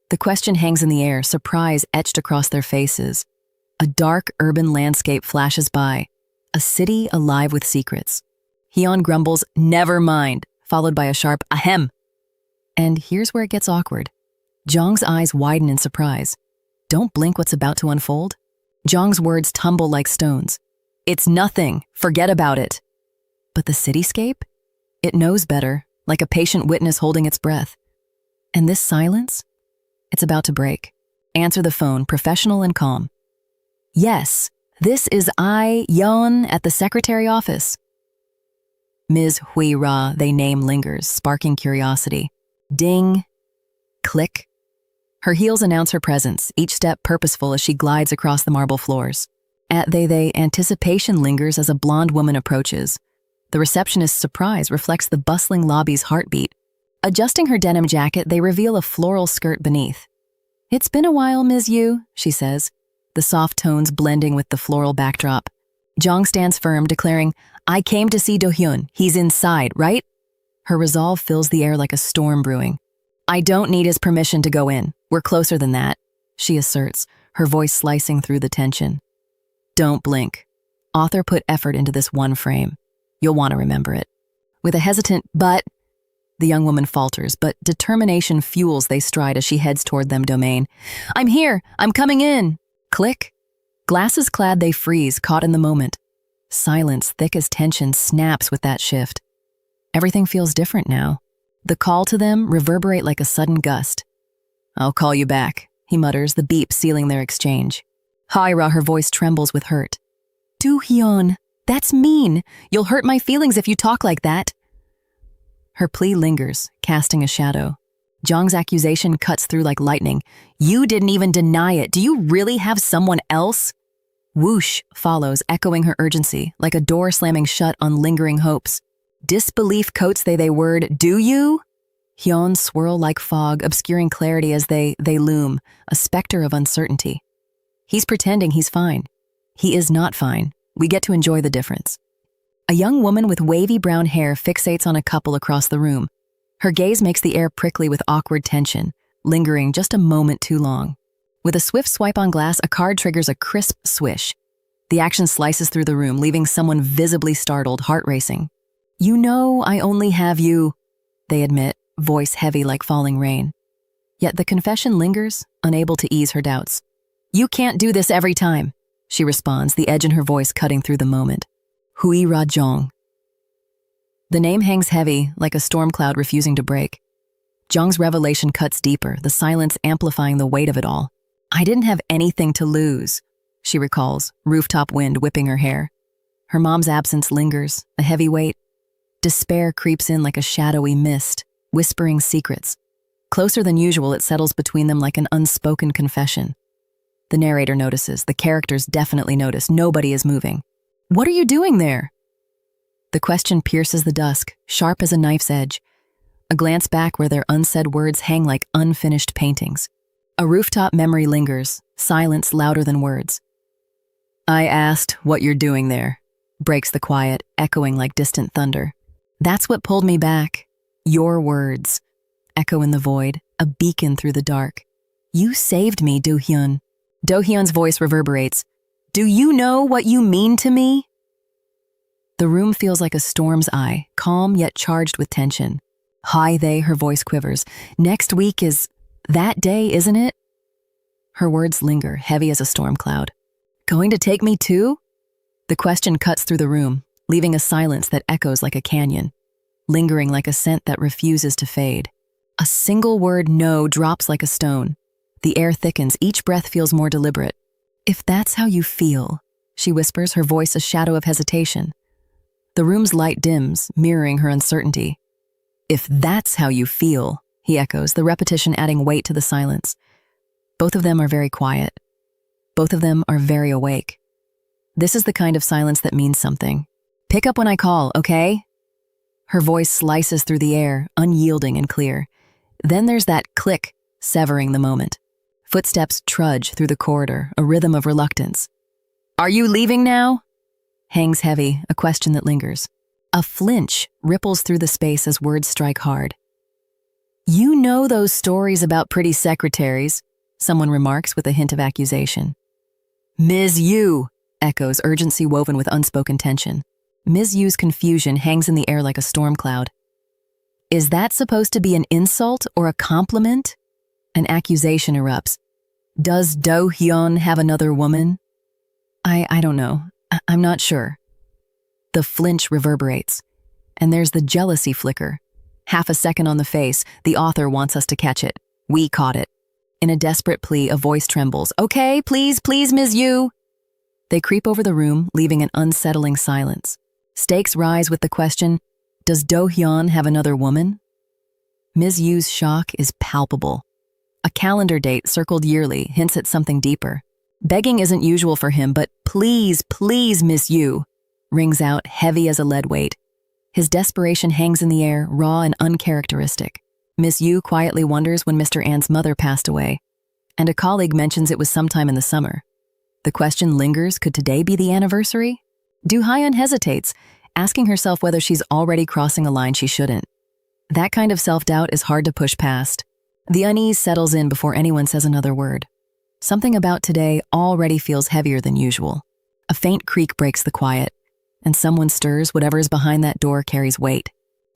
The question hangs in the air, surprise etched across their faces. A dark, urban landscape flashes by. A city alive with secrets. I-Yeon grumbles, never mind, followed by a sharp ahem. And here's where it gets awkward. Jong's eyes widen in surprise. Don't blink what's about to unfold. Jong's words tumble like stones. It's nothing. Forget about it. But the cityscape? It knows better, like a patient witness holding its breath. And this silence? It's about to break. Answer the phone, professional and calm. Yes, this is I-Yeon at the secretary office. Ms. Hui Ra, they name lingers, sparking curiosity. Ding. Click. Her heels announce her presence, each step purposeful as she glides across the marble floors. At they, anticipation lingers as a blonde woman approaches. The receptionist's surprise reflects the bustling lobby's heartbeat. Adjusting her denim jacket, they reveal a floral skirt beneath. It's been a while, Ms. Yu, she says, the soft tones blending with the floral backdrop. Jong stands firm, declaring, I came to see Do-hyun. He's inside, right? Her resolve fills the air like a storm brewing. I don't need his permission to go in. We're closer than that, she asserts, her voice slicing through the tension. Don't blink. Author put effort into this one frame. You'll want to remember it. With a hesitant but, the young woman falters, but determination fuels they stride as she heads toward them domain. I'm here! I'm coming in! Click. Glasses clad, they freeze, caught in the moment. Silence, thick as tension, snaps with that shift. Everything feels different now. The call to them reverberate like a sudden gust. I'll call you back, he mutters, the beep sealing their exchange. Haira, her voice trembles with hurt. Do-hyun, that's mean. You'll hurt my feelings if you talk like that. Her plea lingers, casting a shadow. Jong's accusation cuts through like lightning. You didn't even deny it. Do you really have someone else? Whoosh follows, echoing her urgency, like a door slamming shut on lingering hopes. Disbelief coats they word, do you? Hyun swirl like fog, obscuring clarity as they loom, a specter of uncertainty. He's pretending he's fine. He is not fine. We get to enjoy the difference. A young woman with wavy brown hair fixates on a couple across the room. Her gaze makes the air prickly with awkward tension, lingering just a moment too long. With a swift swipe on glass, a card triggers a crisp swish. The action slices through the room, leaving someone visibly startled, heart racing. You know I only have you, they admit, voice heavy like falling rain. Yet the confession lingers, unable to ease her doubts. You can't do this every time, she responds, the edge in her voice cutting through the moment. Hui Ra Jong. The name hangs heavy, like a storm cloud refusing to break. Jong's revelation cuts deeper, the silence amplifying the weight of it all. I didn't have anything to lose, she recalls, rooftop wind whipping her hair. Her mom's absence lingers, a heavy weight. Despair creeps in like a shadowy mist, whispering secrets. Closer than usual, it settles between them like an unspoken confession. The narrator notices, the characters definitely notice, nobody is moving. What are you doing there? The question pierces the dusk, sharp as a knife's edge. A glance back where their unsaid words hang like unfinished paintings. A rooftop memory lingers, silence louder than words. I asked what you're doing there, breaks the quiet, echoing like distant thunder. That's what pulled me back. Your words. Echo in the void, a beacon through the dark. You saved me, Do-hyun. Do-hyun's voice reverberates. Do you know what you mean to me? The room feels like a storm's eye, calm yet charged with tension. Hi, her voice quivers. Next week is that day, isn't it? Her words linger, heavy as a storm cloud. Going to take me too? The question cuts through the room, leaving a silence that echoes like a canyon, lingering like a scent that refuses to fade. A single word no drops like a stone. The air thickens, each breath feels more deliberate. If that's how you feel, she whispers, her voice a shadow of hesitation. The room's light dims, mirroring her uncertainty. If that's how you feel, he echoes, the repetition adding weight to the silence. Both of them are very quiet. Both of them are very awake. This is the kind of silence that means something. Pick up when I call, okay? Her voice slices through the air, unyielding and clear. Then there's that click, severing the moment. Footsteps trudge through the corridor, a rhythm of reluctance. Are you leaving now? Hangs heavy, a question that lingers. A flinch ripples through the space as words strike hard. You know those stories about pretty secretaries, someone remarks with a hint of accusation. Ms. Yu, echoes, urgency woven with unspoken tension. Ms. Yu's confusion hangs in the air like a storm cloud. Is that supposed to be an insult or a compliment? An accusation erupts. Does Do-hyun have another woman? I don't know. I'm not sure. The flinch reverberates, and there's the jealousy flicker. Half a second on the face, the author wants us to catch it. We caught it. In a desperate plea, a voice trembles. Okay, please, Ms. Yu. They creep over the room, leaving an unsettling silence. Stakes rise with the question, does Do-hyun have another woman? Ms. Yu's shock is palpable. A calendar date circled yearly hints at something deeper. Begging isn't usual for him, but please, Ms. Yu, rings out heavy as a lead weight. His desperation hangs in the air, raw and uncharacteristic. Miss Yu quietly wonders when Mr. An's mother passed away, and a colleague mentions it was sometime in the summer. The question lingers, could today be the anniversary? Do-hyun hesitates, asking herself whether she's already crossing a line she shouldn't. That kind of self-doubt is hard to push past. The unease settles in before anyone says another word. Something about today already feels heavier than usual. A faint creak breaks the quiet, and someone stirs. Whatever is behind that door carries weight.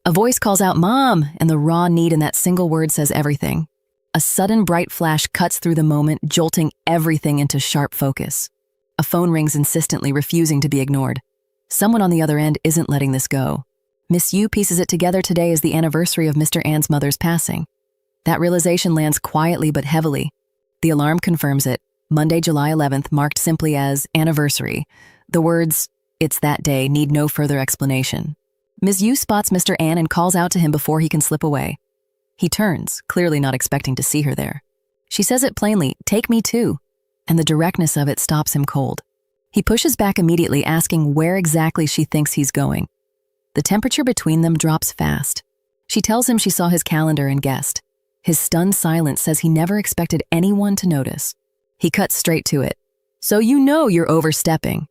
A voice calls out, Mom, and the raw need in that single word says everything. A sudden bright flash cuts through the moment, jolting everything into sharp focus. A phone rings insistently, refusing to be ignored. Someone on the other end isn't letting this go. Miss Yu pieces it together. Today is the anniversary of Mr. An's mother's passing. That realization lands quietly but heavily. The alarm confirms it. Monday, July 11th, marked simply as anniversary. The words, it's that day, need no further explanation. Ms. Yu spots Mr. An and calls out to him before he can slip away. He turns, clearly not expecting to see her there. She says it plainly, take me too, and the directness of it stops him cold. He pushes back immediately, asking where exactly she thinks he's going. The temperature between them drops fast. She tells him she saw his calendar and guessed. His stunned silence says he never expected anyone to notice. He cuts straight to it. So you know you're overstepping.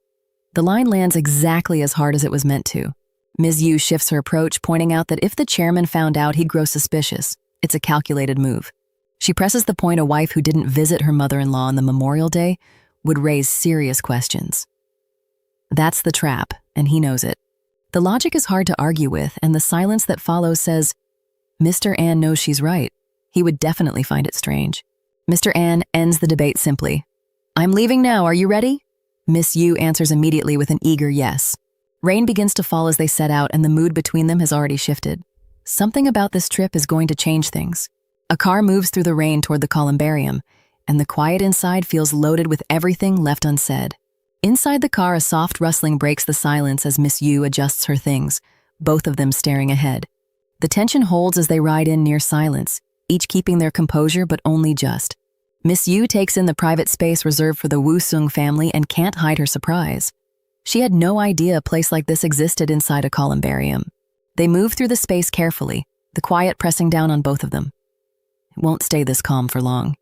The line lands exactly as hard as it was meant to. Ms. Yu shifts her approach, pointing out that if the chairman found out, he'd grow suspicious. It's a calculated move. She presses the point a wife who didn't visit her mother-in-law on the Memorial Day would raise serious questions. That's the trap, and he knows it. The logic is hard to argue with, and the silence that follows says, Mr. An knows she's right. He would definitely find it strange. Mr. An ends the debate simply. I'm leaving now, are you ready? Miss Yu answers immediately with an eager yes. Rain begins to fall as they set out, and the mood between them has already shifted. Something about this trip is going to change things. A car moves through the rain toward the columbarium, and the quiet inside feels loaded with everything left unsaid. Inside the car, a soft rustling breaks the silence as Miss Yu adjusts her things, both of them staring ahead. The tension holds as they ride in near silence, each keeping their composure but only just. Miss Yu takes in the private space reserved for the Woo-sung family and can't hide her surprise. She had no idea a place like this existed inside a columbarium. They move through the space carefully, the quiet pressing down on both of them. It won't stay this calm for long.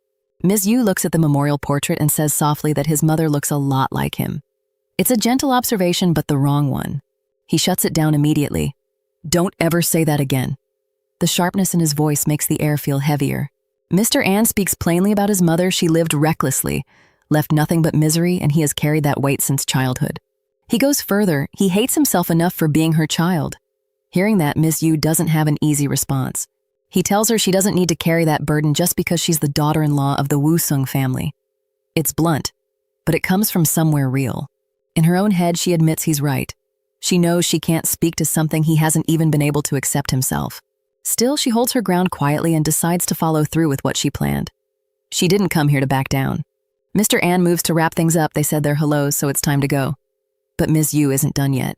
Ms. Yu looks at the memorial portrait and says softly that his mother looks a lot like him. It's a gentle observation, but the wrong one. He shuts it down immediately. Don't ever say that again. The sharpness in his voice makes the air feel heavier. Mr. An speaks plainly about his mother. She lived recklessly, left nothing but misery, and he has carried that weight since childhood. He goes further. He hates himself enough for being her child. Hearing that, Ms. Yu doesn't have an easy response. He tells her she doesn't need to carry that burden just because she's the daughter-in-law of the Woo-sung family. It's blunt, but it comes from somewhere real. In her own head, she admits he's right. She knows she can't speak to something he hasn't even been able to accept himself. Still, she holds her ground quietly and decides to follow through with what she planned. She didn't come here to back down. Mr. An moves to wrap things up. They said their hellos, so it's time to go. But Ms. Yu isn't done yet.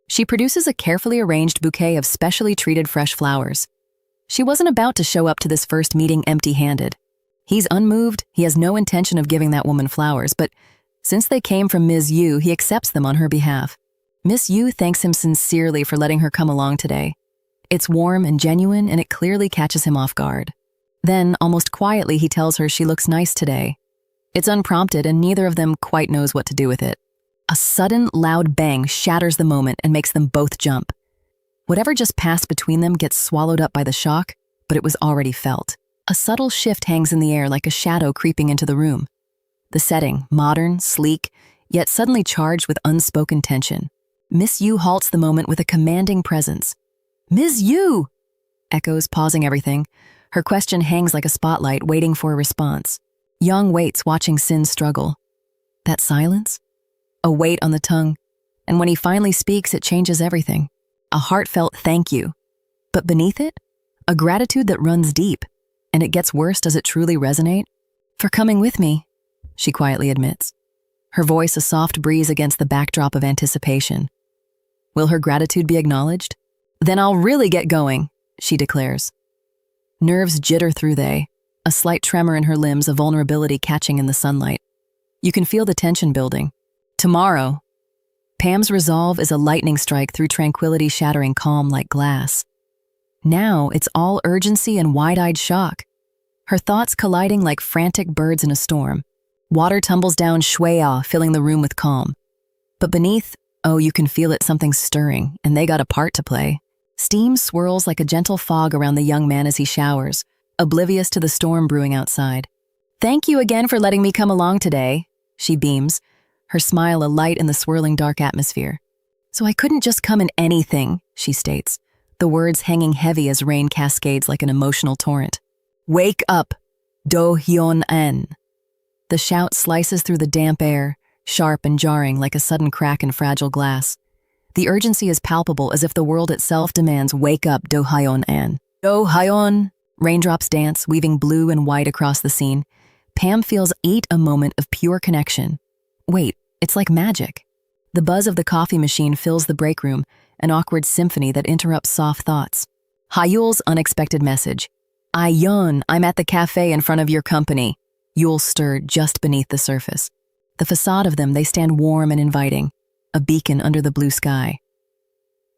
She produces a carefully arranged bouquet of specially treated fresh flowers. She wasn't about to show up to this first meeting empty-handed. He's unmoved. He has no intention of giving that woman flowers, but since they came from Ms. Yu, he accepts them on her behalf. Miss Yu thanks him sincerely for letting her come along today. It's warm and genuine, and it clearly catches him off guard. Then, almost quietly, he tells her she looks nice today. It's unprompted, and neither of them quite knows what to do with it. A sudden, loud bang shatters the moment and makes them both jump. Whatever just passed between them gets swallowed up by the shock, but it was already felt. A subtle shift hangs in the air like a shadow creeping into the room. The setting, modern, sleek, yet suddenly charged with unspoken tension. Miss Yu halts the moment with a commanding presence. "Ms. Yu!" echoes, pausing everything. Her question hangs like a spotlight, waiting for a response. Young waits, watching Sin struggle. That silence? A weight on the tongue. And when he finally speaks, it changes everything. A heartfelt thank you. But beneath it, a gratitude that runs deep. And it gets worse. Does it truly resonate? "For coming with me," she quietly admits. Her voice a soft breeze against the backdrop of anticipation. Will her gratitude be acknowledged? "Then I'll really get going," she declares. Nerves jitter through a slight tremor in her limbs, a vulnerability catching in the sunlight. You can feel the tension building. Tomorrow. Pam's resolve is a lightning strike through tranquility, shattering calm like glass. Now it's all urgency and wide-eyed shock. Her thoughts colliding like frantic birds in a storm. Water tumbles down shuia, filling the room with calm. But beneath, oh, you can feel it, something's stirring, and they got a part to play. Steam swirls like a gentle fog around the young man as he showers, oblivious to the storm brewing outside. "Thank you again for letting me come along today," she beams, her smile alight in the swirling dark atmosphere. "So I couldn't just come in anything," she states, the words hanging heavy as rain cascades like an emotional torrent. "Wake up, Do-Hyun An." The shout slices through the damp air, sharp and jarring like a sudden crack in fragile glass. The urgency is palpable, as if the world itself demands, "Wake up, Do-Hyun An." Do-Hyun! Raindrops dance, weaving blue and white across the scene. Pam feels a moment of pure connection. Wait, it's like magic. The buzz of the coffee machine fills the break room, an awkward symphony that interrupts soft thoughts. Ha-Yul's unexpected message. "I-Yeon, I'm at the cafe in front of your company." Yul stirred just beneath the surface. The facade of them, they stand warm and inviting, a beacon under the blue sky.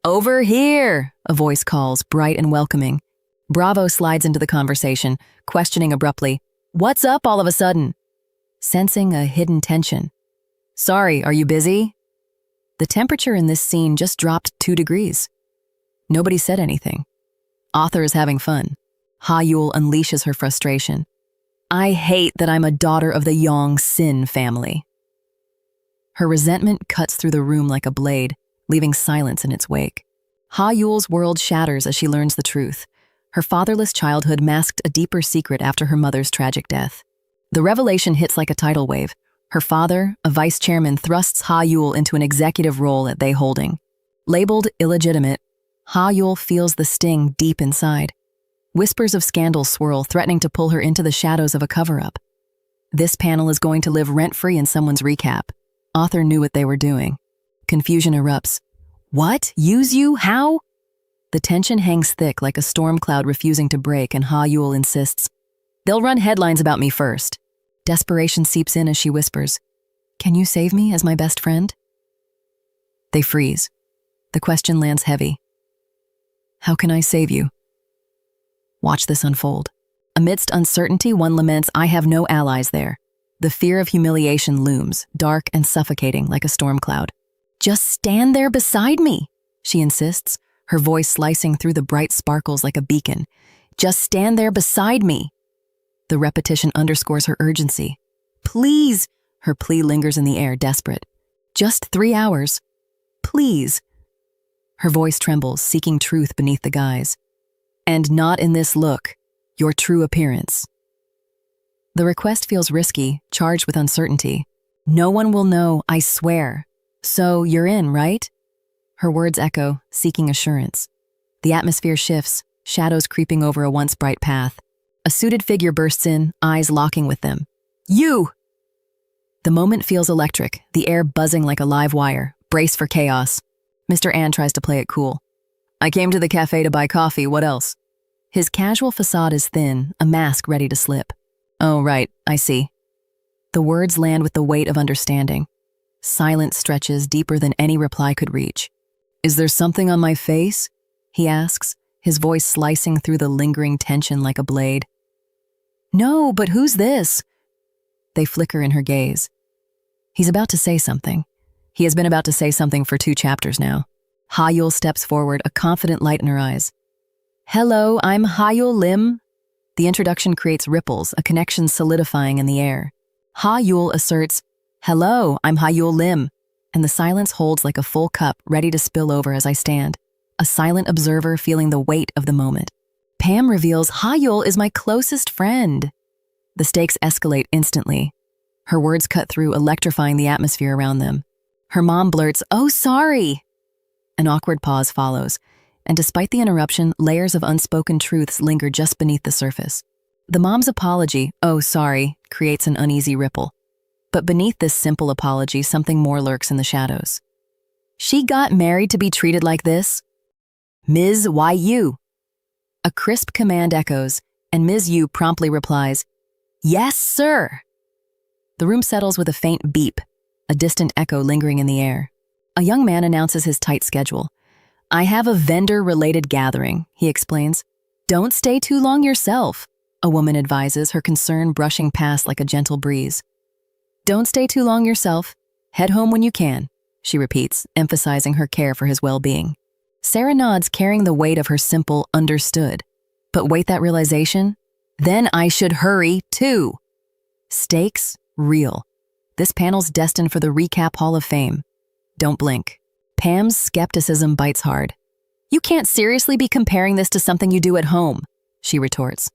"Over here," a voice calls, bright and welcoming. Bravo slides into the conversation, questioning abruptly, "What's up all of a sudden?" Sensing a hidden tension. "Sorry, are you busy?" The temperature in this scene just dropped 2 degrees. Nobody said anything. Author is having fun. Ha-Yul unleashes her frustration. "I hate that I'm a daughter of the Yong Sin family." Her resentment cuts through the room like a blade, leaving silence in its wake. Ha-Yul's world shatters as she learns the truth. Her fatherless childhood masked a deeper secret after her mother's tragic death. The revelation hits like a tidal wave. Her father, a vice chairman, thrusts Ha-Yul into an executive role at They Holding. Labeled illegitimate, Ha-Yul feels the sting deep inside. Whispers of scandal swirl, threatening to pull her into the shadows of a cover-up. This panel is going to live rent-free in someone's recap. Author knew what they were doing. Confusion erupts. What? Use you? How? The tension hangs thick like a storm cloud refusing to break, and Ha-Yul insists, "They'll run headlines about me first." Desperation seeps in as she whispers, "Can you save me as my best friend?" They freeze. The question lands heavy. How can I save you? Watch this unfold. Amidst uncertainty, one laments, I have no allies there. The fear of humiliation looms, dark and suffocating like a storm cloud. Just stand there beside me, she insists, her voice slicing through the bright sparkles like a beacon. Just stand there beside me. The repetition underscores her urgency. Please, her plea lingers in the air, desperate. Just 3 hours. Please. Her voice trembles, seeking truth beneath the guise. And not in this look, your true appearance. The request feels risky, charged with uncertainty. No one will know, I swear. So you're in, right? Her words echo, seeking assurance. The atmosphere shifts, shadows creeping over a once bright path. A suited figure bursts in, eyes locking with them. You! The moment feels electric, the air buzzing like a live wire. Brace for chaos. Mr. An tries to play it cool. I came to the cafe to buy coffee, what else? His casual facade is thin, a mask ready to slip. Oh, right, I see. The words land with the weight of understanding. Silence stretches deeper than any reply could reach. Is there something on my face? He asks, his voice slicing through the lingering tension like a blade. No, but who's this? They flicker in her gaze. He's about to say something. He has been about to say something for 2 chapters now. Ha-Yul steps forward, a confident light in her eyes. Hello, I'm Ha-Yul Lim. The introduction creates ripples, a connection solidifying in the air. Ha-Yul asserts, Hello, I'm Ha-Yul Lim, and the silence holds like a full cup, ready to spill over as I stand, a silent observer feeling the weight of the moment. Pam reveals Ha-Yul is my closest friend. The stakes escalate instantly. Her words cut through, electrifying the atmosphere around them. Her mom blurts, "Oh, sorry." An awkward pause follows, and despite the interruption, layers of unspoken truths linger just beneath the surface. The mom's apology, "Oh, sorry," creates an uneasy ripple. But beneath this simple apology, something more lurks in the shadows. She got married to be treated like this? Ms. Yu. A crisp command echoes, and Ms. Yu promptly replies, "Yes, sir." The room settles with a faint beep, a distant echo lingering in the air. A young man announces his tight schedule. I have a vendor-related gathering, he explains. Don't stay too long yourself, a woman advises, her concern brushing past like a gentle breeze. Don't stay too long yourself. Head home when you can, she repeats, emphasizing her care for his well-being. Sarah nods, carrying the weight of her simple understood. But wait, that realization? Then I should hurry, too. Stakes, real. This panel's destined for the Recap Hall of Fame. Don't blink. Pam's skepticism bites hard. You can't seriously be comparing this to something you do at home, she retorts.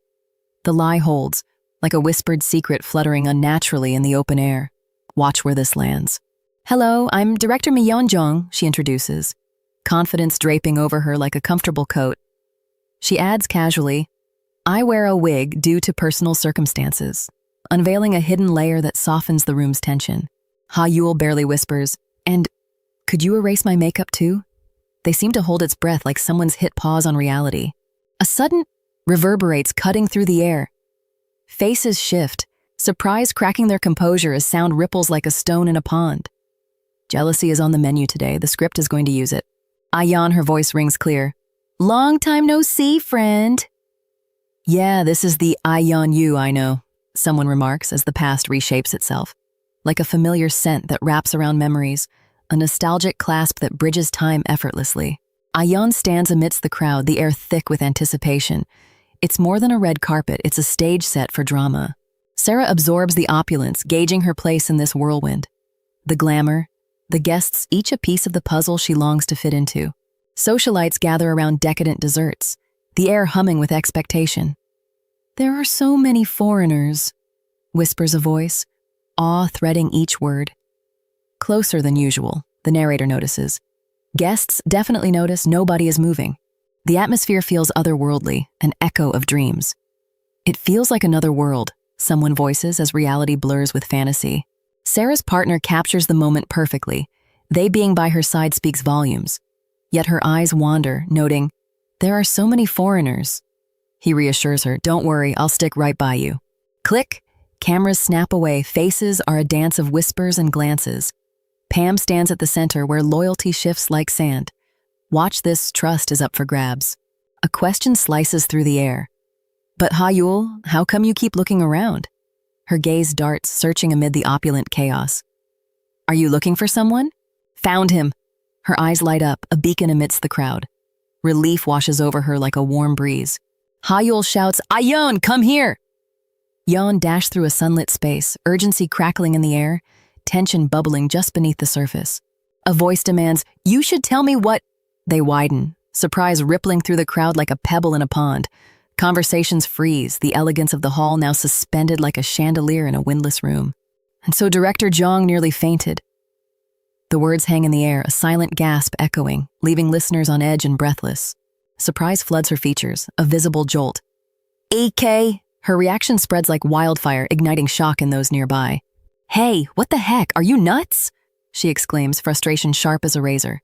The lie holds, like a whispered secret fluttering unnaturally in the open air. Watch where this lands. Hello, I'm Director I-Yeon Yu, she introduces, confidence draping over her like a comfortable coat. She adds casually, I wear a wig due to personal circumstances, unveiling a hidden layer that softens the room's tension. Ha-Yul barely whispers, and could you erase my makeup too? They seem to hold its breath like someone's hit pause on reality. A sudden reverberates, cutting through the air. Faces shift, surprise cracking their composure as sound ripples like a stone in a pond. Jealousy is on the menu today. The script is going to use it. I-Yeon, her voice rings clear. Long time no see, friend. Yeah, this is the I-Yeon Yu I know, someone remarks as the past reshapes itself. Like a familiar scent that wraps around memories, a nostalgic clasp that bridges time effortlessly. I-Yeon stands amidst the crowd, the air thick with anticipation. It's more than a red carpet, it's a stage set for drama. Sarah absorbs the opulence, gauging her place in this whirlwind. The glamour, the guests, each a piece of the puzzle she longs to fit into. Socialites gather around decadent desserts, the air humming with expectation. There are so many foreigners, whispers a voice, awe threading each word. Closer than usual, the narrator notices. Guests definitely notice nobody is moving. The atmosphere feels otherworldly, an echo of dreams. It feels like another world, someone voices as reality blurs with fantasy. Sarah's partner captures the moment perfectly. They being by her side speaks volumes. Yet her eyes wander, noting, "There are so many foreigners." He reassures her, "Don't worry, I'll stick right by you." Click, cameras snap away, faces are a dance of whispers and glances. Pam stands at the center where loyalty shifts like sand. Watch this, trust is up for grabs. A question slices through the air. "But Ha-Yul, how come you keep looking around?" Her gaze darts, searching amid the opulent chaos. "Are you looking for someone?" "Found him." Her eyes light up, a beacon amidst the crowd. Relief washes over her like a warm breeze. Ha-Yul shouts, "I-Yeon, come here!" Yeon dashed through a sunlit space, urgency crackling in the air, tension bubbling just beneath the surface. A voice demands, "You should tell me what—" They widen, surprise rippling through the crowd like a pebble in a pond. Conversations freeze, the elegance of the hall now suspended like a chandelier in a windless room. And so Director Jong nearly fainted. The words hang in the air, a silent gasp echoing, leaving listeners on edge and breathless. Surprise floods her features, a visible jolt. "AK!" Her reaction spreads like wildfire, igniting shock in those nearby. "Hey, what the heck, are you nuts?" she exclaims, frustration sharp as a razor.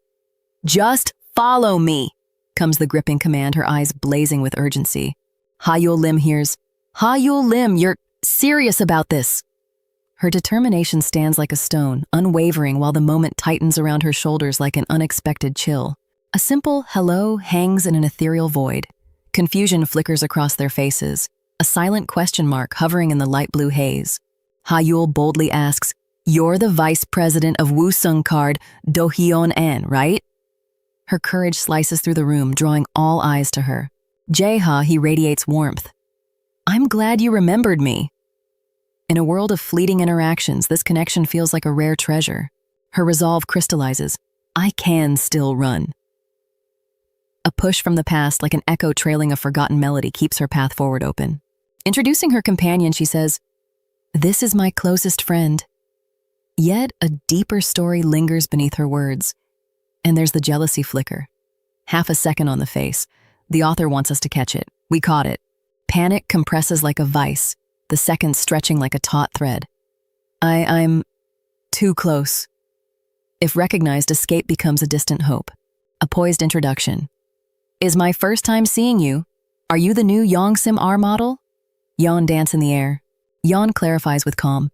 "Just follow me," comes the gripping command, her eyes blazing with urgency. Ha-Yul Lim hears, "Ha-Yul Lim, you're serious about this?" Her determination stands like a stone, unwavering while the moment tightens around her shoulders like an unexpected chill. A simple hello hangs in an ethereal void. Confusion flickers across their faces, a silent question mark hovering in the light blue haze. Ha-Yul boldly asks, "You're the vice president of Woo-sung Card, Do-Hyun-an, right?" Her courage slices through the room, drawing all eyes to her. Jae-ha, he radiates warmth. "I'm glad you remembered me." In a world of fleeting interactions, this connection feels like a rare treasure. Her resolve crystallizes. I can still run. A push from the past, like an echo trailing a forgotten melody, keeps her path forward open. Introducing her companion, she says, "This is my closest friend." Yet a deeper story lingers beneath her words. And there's the jealousy flicker. Half a second on the face. The author wants us to catch it. We caught it. Panic compresses like a vice, the seconds stretching like a taut thread. I'm too close. If recognized, escape becomes a distant hope. A poised introduction. "Is my first time seeing you. Are you the new Yongsim R model?" Yeon dance in the air. Yeon clarifies with calm.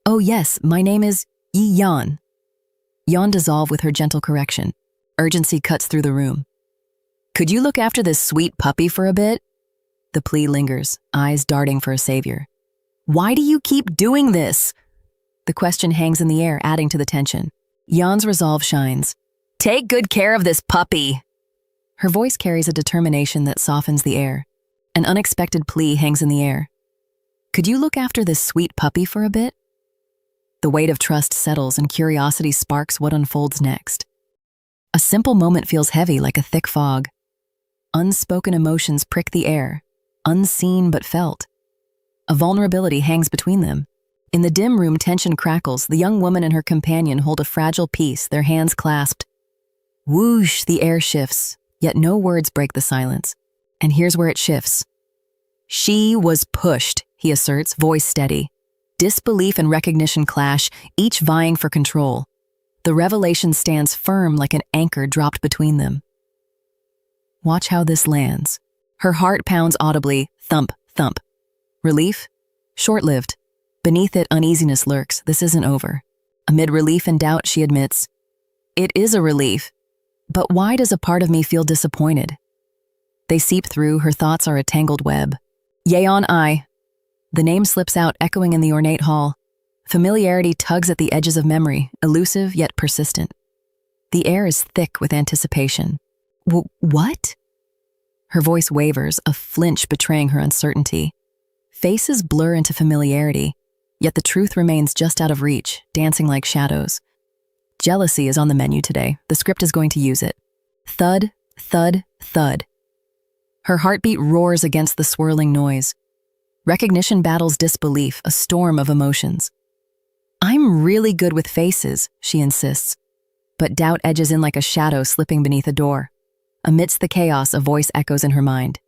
"Oh yes, my name is I-Yeon." Yeon dissolve with her gentle correction. Urgency cuts through the room. "Could you look after this sweet puppy for a bit?" The plea lingers, eyes darting for a savior. "Why do you keep doing this?" The question hangs in the air, adding to the tension. Yeon's resolve shines. "Take good care of this puppy." Her voice carries a determination that softens the air. An unexpected plea hangs in the air. "Could you look after this sweet puppy for a bit?" The weight of trust settles and curiosity sparks what unfolds next. A simple moment feels heavy like a thick fog. Unspoken emotions prick the air, unseen but felt. A vulnerability hangs between them. In the dim room, tension crackles. The young woman and her companion hold a fragile piece, their hands clasped. Whoosh, the air shifts, yet no words break the silence. And here's where it shifts. "She was pushed," he asserts, voice steady. Disbelief and recognition clash, each vying for control. The revelation stands firm like an anchor dropped between them. Watch how this lands. Her heart pounds audibly, thump, thump. Relief? Short-lived. Beneath it, uneasiness lurks. This isn't over. Amid relief and doubt, she admits, "It is a relief, but why does a part of me feel disappointed?" They seep through, her thoughts are a tangled web. Yeon I. The name slips out, echoing in the ornate hall. Familiarity tugs at the edges of memory, elusive yet persistent. The air is thick with anticipation. What? Her voice wavers, a flinch betraying her uncertainty. Faces blur into familiarity, yet the truth remains just out of reach, dancing like shadows. Jealousy is on the menu today. The script is going to use it. Thud, thud, thud. Her heartbeat roars against the swirling noise. Recognition battles disbelief, a storm of emotions. "I'm really good with faces," she insists. But doubt edges in like a shadow slipping beneath a door. Amidst the chaos, a voice echoes in her mind.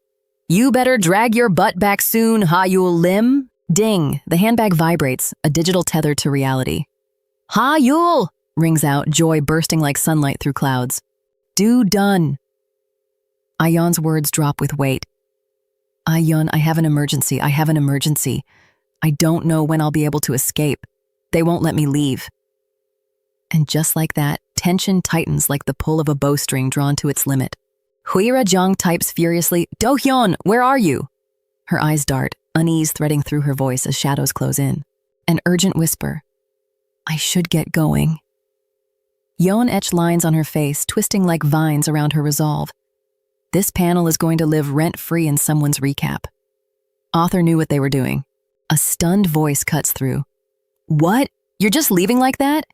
"You better drag your butt back soon, Ha-Yul Lim." Ding! The handbag vibrates, a digital tether to reality. Ha Yul! Rings out, joy bursting like sunlight through clouds. Do done. I-Yeon's words drop with weight. I-Yeon, I have an emergency. I have an emergency. I don't know when I'll be able to escape. They won't let me leave. And just like that, tension tightens like the pull of a bowstring drawn to its limit. Huira Jung types furiously, Do-hyun, where are you? Her eyes dart, unease threading through her voice as shadows close in. An urgent whisper. I should get going. Yeon etched lines on her face, twisting like vines around her resolve. This panel is going to live rent-free in someone's recap. Author knew what they were doing. A stunned voice cuts through. What? You're just leaving like that?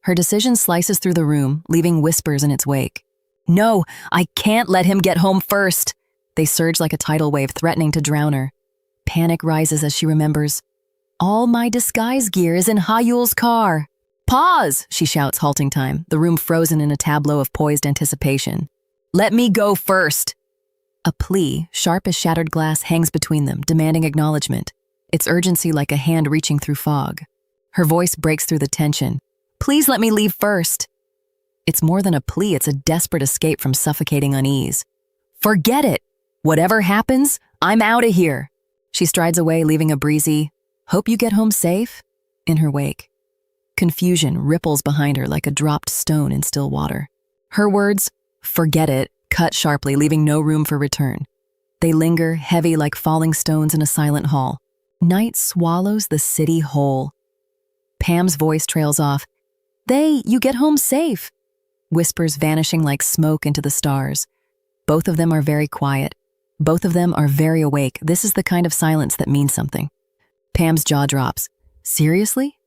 Her decision slices through the room, leaving whispers in its wake. No, I can't let him get home first. They surge like a tidal wave, threatening to drown her. Panic rises as she remembers. All my disguise gear is in Ha-Yul's car. Pause, she shouts, halting time, the room frozen in a tableau of poised anticipation. Let me go first. A plea, sharp as shattered glass, hangs between them, demanding acknowledgement. Its urgency like a hand reaching through fog. Her voice breaks through the tension. Please let me leave first. It's more than a plea, it's a desperate escape from suffocating unease. Forget it. Whatever happens, I'm out of here. She strides away, leaving a breezy, hope you get home safe, in her wake. Confusion ripples behind her like a dropped stone in still water. Her words, forget it, cut sharply, leaving no room for return. They linger, heavy like falling stones in a silent hall. Night swallows the city whole. Pam's voice trails off. You get home safe. Whispers vanishing like smoke into the stars. Both of them are very quiet. Both of them are very awake. This is the kind of silence that means something. Pam's jaw drops. Seriously?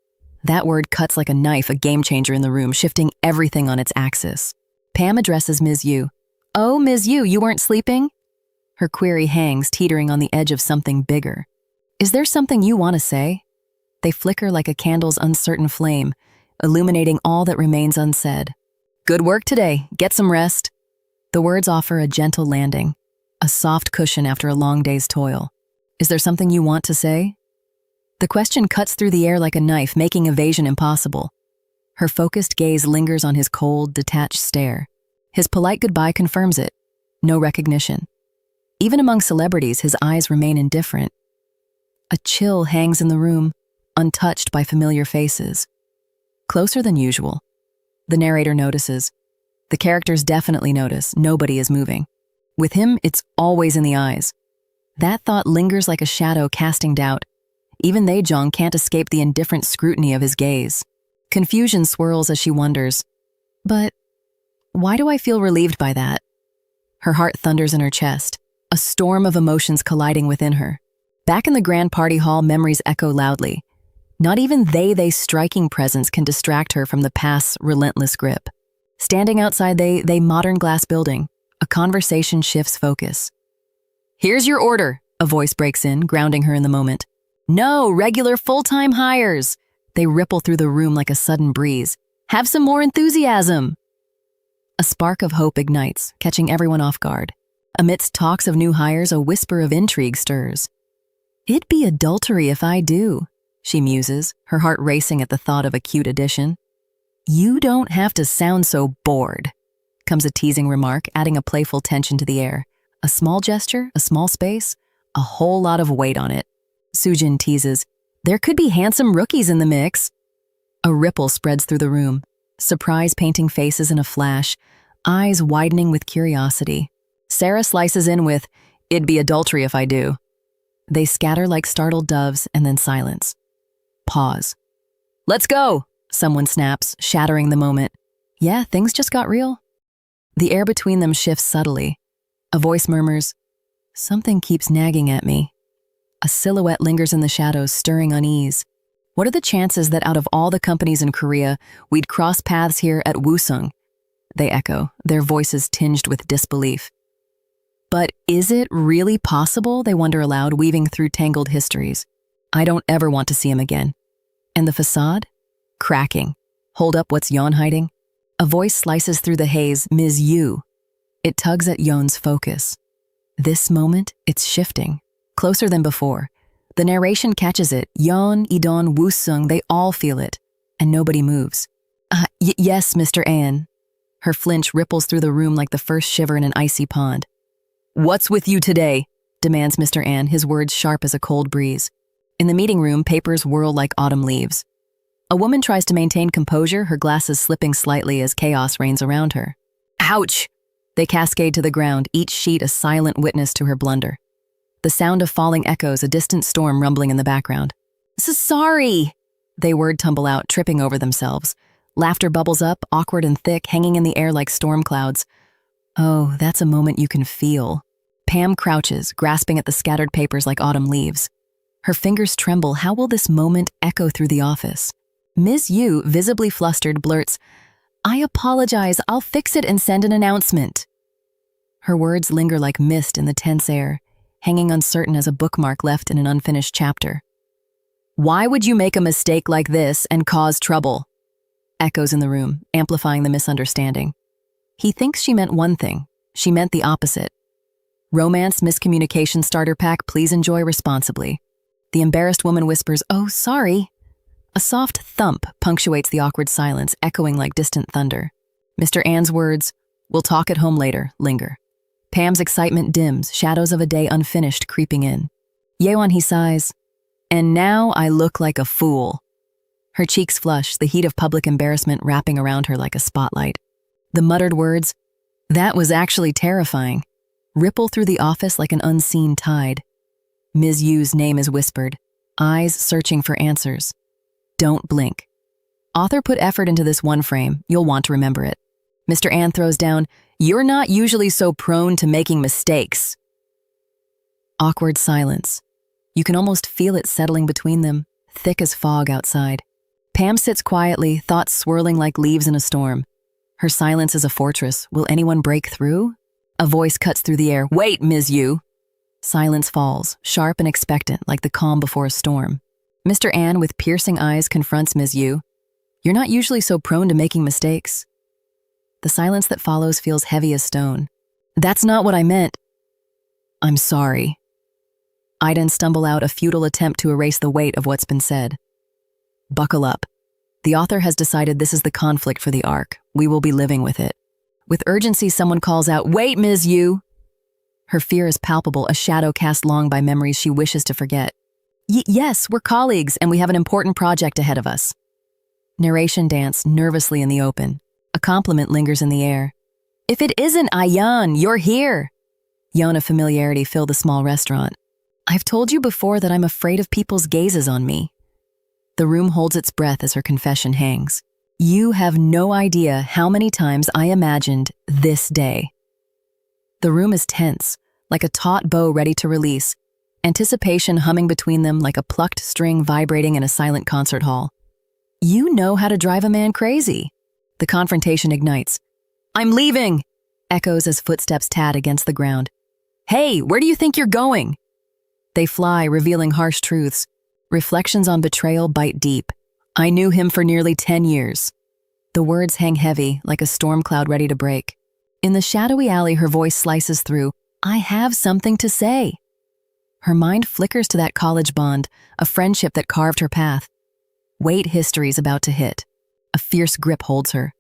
That word cuts like a knife, a game changer in the room, shifting everything on its axis. Pam addresses Ms. Yu. Oh, Ms. Yu, you weren't sleeping? Her query hangs, teetering on the edge of something bigger. Is there something you want to say? They flicker like a candle's uncertain flame, illuminating all that remains unsaid. Good work today. Get some rest. The words offer a gentle landing, a soft cushion after a long day's toil. Is there something you want to say? The question cuts through the air like a knife, making evasion impossible. Her focused gaze lingers on his cold, detached stare. His polite goodbye confirms it. No recognition. Even among celebrities, his eyes remain indifferent. A chill hangs in the room, untouched by familiar faces. Closer than usual. The narrator notices. The characters definitely notice. Nobody is moving. With him, it's always in the eyes. That thought lingers like a shadow casting doubt. Even they, Jong, can't escape the indifferent scrutiny of his gaze. Confusion swirls as she wonders. But why do I feel relieved by that? Her heart thunders in her chest, a storm of emotions colliding within her. Back in the grand party hall, memories echo loudly. Not even they striking presence can distract her from the past's relentless grip. Standing outside they modern glass building, a conversation shifts focus. Here's your order, a voice breaks in, grounding her in the moment. No, regular full-time hires. They ripple through the room like a sudden breeze. Have some more enthusiasm. A spark of hope ignites, catching everyone off guard. Amidst talks of new hires, a whisper of intrigue stirs. It'd be adultery if I do, she muses, her heart racing at the thought of a cute addition. You don't have to sound so bored, comes a teasing remark, adding a playful tension to the air. A small gesture, a small space, a whole lot of weight on it. Sujin teases, there could be handsome rookies in the mix. A ripple spreads through the room, surprise painting faces in a flash, eyes widening with curiosity. Sarah slices in with, it'd be adultery if I do. They scatter like startled doves and then silence. Pause. Let's go, someone snaps, shattering the moment. Yeah, things just got real. The air between them shifts subtly. A voice murmurs, something keeps nagging at me. A silhouette lingers in the shadows, stirring unease. What are the chances that out of all the companies in Korea, we'd cross paths here at Woosung? They echo, their voices tinged with disbelief. But is it really possible, they wonder aloud, weaving through tangled histories. I don't ever want to see him again. And the facade? Cracking. Hold up, what's Yeon hiding? A voice slices through the haze, Ms. Yu. It tugs at Yeon's focus. This moment, it's shifting. Closer than before. The narration catches it. Yeon, Idon, Woo-sung, they all feel it. And nobody moves. Yes, Mr. An. Her flinch ripples through the room like the first shiver in an icy pond. What's with you today? Demands Mr. An, his words sharp as a cold breeze. In the meeting room, papers whirl like autumn leaves. A woman tries to maintain composure, her glasses slipping slightly as chaos reigns around her. Ouch! They cascade to the ground, each sheet a silent witness to her blunder. The sound of falling echoes, a distant storm rumbling in the background. Sorry! They word tumble out, tripping over themselves. Laughter bubbles up, awkward and thick, hanging in the air like storm clouds. Oh, that's a moment you can feel. Pam crouches, grasping at the scattered papers like autumn leaves. Her fingers tremble. How will this moment echo through the office? Ms. Yu, visibly flustered, blurts, I apologize, I'll fix it and send an announcement. Her words linger like mist in the tense air, hanging uncertain as a bookmark left in an unfinished chapter. Why would you make a mistake like this and cause trouble? Echoes in the room, amplifying the misunderstanding. He thinks she meant one thing. She meant the opposite. Romance miscommunication starter pack, please enjoy responsibly. The embarrassed woman whispers, oh, sorry. A soft thump punctuates the awkward silence, echoing like distant thunder. Mr. An's words, we'll talk at home later, linger. Pam's excitement dims, shadows of a day unfinished creeping in. Yeon, he sighs, and now I look like a fool. Her cheeks flush, the heat of public embarrassment wrapping around her like a spotlight. The muttered words, that was actually terrifying, ripple through the office like an unseen tide. Ms. Yu's name is whispered, eyes searching for answers. Don't blink. Author put effort into this one frame, you'll want to remember it. Mr. An throws down, you're not usually so prone to making mistakes. Awkward silence. You can almost feel it settling between them, thick as fog outside. Pam sits quietly, thoughts swirling like leaves in a storm. Her silence is a fortress. Will anyone break through? A voice cuts through the air. Wait, Ms. Yu. Silence falls, sharp and expectant, like the calm before a storm. Mr. An, with piercing eyes, confronts Ms. Yu. You're not usually so prone to making mistakes. The silence that follows feels heavy as stone. That's not what I meant. I'm sorry. I-Yeon stumble out, a futile attempt to erase the weight of what's been said. Buckle up. The author has decided this is the conflict for the arc. We will be living with it. With urgency, someone calls out, wait, Ms. Yu! Her fear is palpable, a shadow cast long by memories she wishes to forget. Yes, we're colleagues, and we have an important project ahead of us. Narration dance nervously in the open. A compliment lingers in the air. If it isn't I-Yeon, you're here! Yeon of familiarity fill the small restaurant. I've told you before that I'm afraid of people's gazes on me. The room holds its breath as her confession hangs. You have no idea how many times I imagined this day. The room is tense, like a taut bow ready to release, anticipation humming between them like a plucked string vibrating in a silent concert hall. You know how to drive a man crazy. The confrontation ignites. I'm leaving! Echoes as footsteps tad against the ground. Hey, where do you think you're going? They fly, revealing harsh truths. Reflections on betrayal bite deep. I knew him for nearly 10 years. The words hang heavy, like a storm cloud ready to break. In the shadowy alley, her voice slices through. I have something to say. Her mind flickers to that college bond, a friendship that carved her path. Wait, history's about to hit. A fierce grip holds her.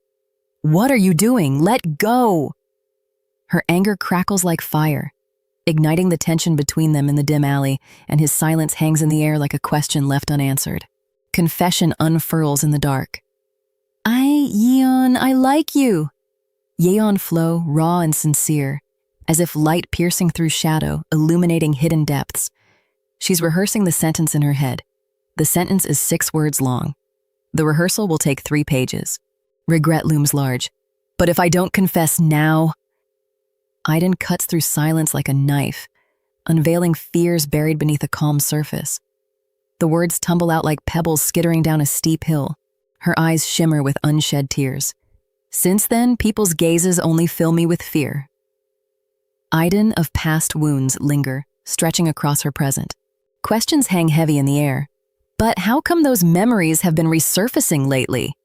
What are you doing? Let go! Her anger crackles like fire, igniting the tension between them in the dim alley, and his silence hangs in the air like a question left unanswered. Confession unfurls in the dark. Yeon, I like you. Yeon flow, raw and sincere, as if light piercing through shadow, illuminating hidden depths. She's rehearsing the sentence in her head. The sentence is 6 words long. The rehearsal will take 3 pages. Regret looms large. But if I don't confess now... I-Yeon cuts through silence like a knife, unveiling fears buried beneath a calm surface. The words tumble out like pebbles skittering down a steep hill. Her eyes shimmer with unshed tears. Since then, people's gazes only fill me with fear. I-Yeon of past wounds linger, stretching across her present. Questions hang heavy in the air. But how come those memories have been resurfacing lately?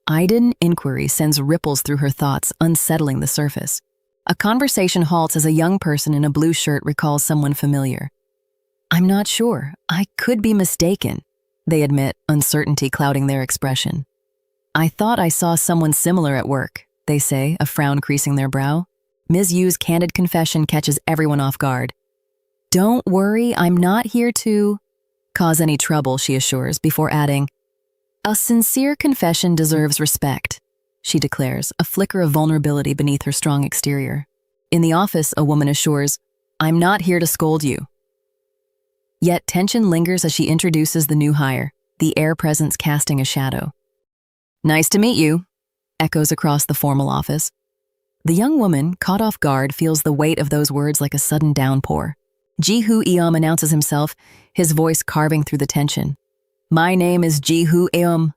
I-Yeon inquiry sends ripples through her thoughts, unsettling the surface. A conversation halts as a young person in a blue shirt recalls someone familiar. I'm not sure. I could be mistaken, they admit, uncertainty clouding their expression. I thought I saw someone similar at work, they say, a frown creasing their brow. Ms. Yu's candid confession catches everyone off guard. Don't worry, I'm not here to cause any trouble, she assures, before adding, a sincere confession deserves respect, she declares, a flicker of vulnerability beneath her strong exterior. In the office, a woman assures, I'm not here to scold you. Yet tension lingers as she introduces the new hire, the air presence casting a shadow. Nice to meet you, echoes across the formal office. The young woman, caught off guard, feels the weight of those words like a sudden downpour. I-Yeon announces himself, his voice carving through the tension. My name is I-Yeon.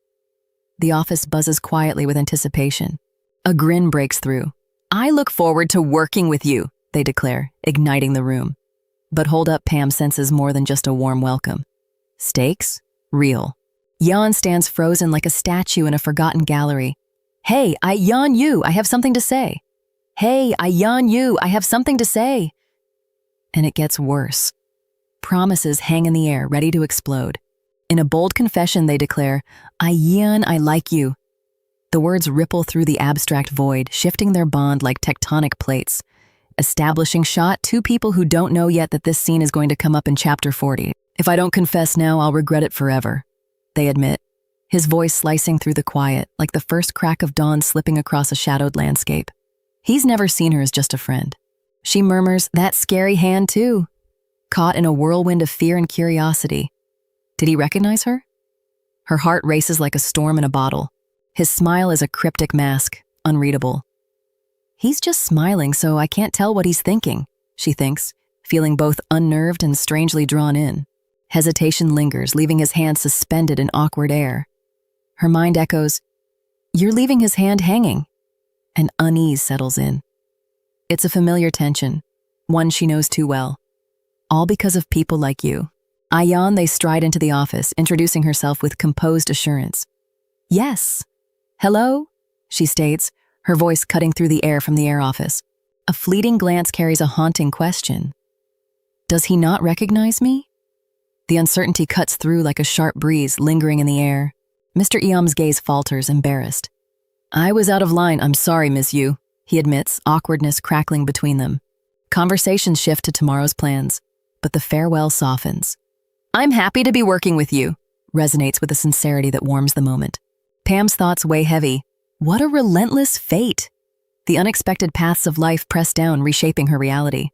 The office buzzes quietly with anticipation. A grin breaks through. I look forward to working with you, they declare, igniting the room. But hold up, Pam senses more than just a warm welcome. Stakes? Real. Yeon stands frozen like a statue in a forgotten gallery. Hey, I-Yeon Yu, I have something to say. Hey, I-Yeon Yu, I have something to say. And it gets worse. Promises hang in the air, ready to explode. In a bold confession, they declare, I-Yeon, I like you. The words ripple through the abstract void, shifting their bond like tectonic plates. Establishing shot, two people who don't know yet that this scene is going to come up in chapter 40. If I don't confess now, I'll regret it forever, they admit, his voice slicing through the quiet, like the first crack of dawn slipping across a shadowed landscape. He's never seen her as just a friend. She murmurs, that scary hand too, caught in a whirlwind of fear and curiosity. Did he recognize her? Her heart races like a storm in a bottle. His smile is a cryptic mask, unreadable. He's just smiling, so I can't tell what he's thinking, she thinks, feeling both unnerved and strangely drawn in. Hesitation lingers, leaving his hand suspended in awkward air. Her mind echoes, you're leaving his hand hanging. And unease settles in. It's a familiar tension, one she knows too well. All because of people like you. I-Yeon, they stride into the office, introducing herself with composed assurance. Yes. Hello, she states, her voice cutting through the air from the air office. A fleeting glance carries a haunting question. Does he not recognize me? The uncertainty cuts through like a sharp breeze lingering in the air. Mr. Eom's gaze falters, embarrassed. I was out of line, I'm sorry, Miss Yu, he admits, awkwardness crackling between them. Conversations shift to tomorrow's plans, but the farewell softens. I'm happy to be working with you, resonates with a sincerity that warms the moment. Pam's thoughts weigh heavy. What a relentless fate! The unexpected paths of life press down, reshaping her reality.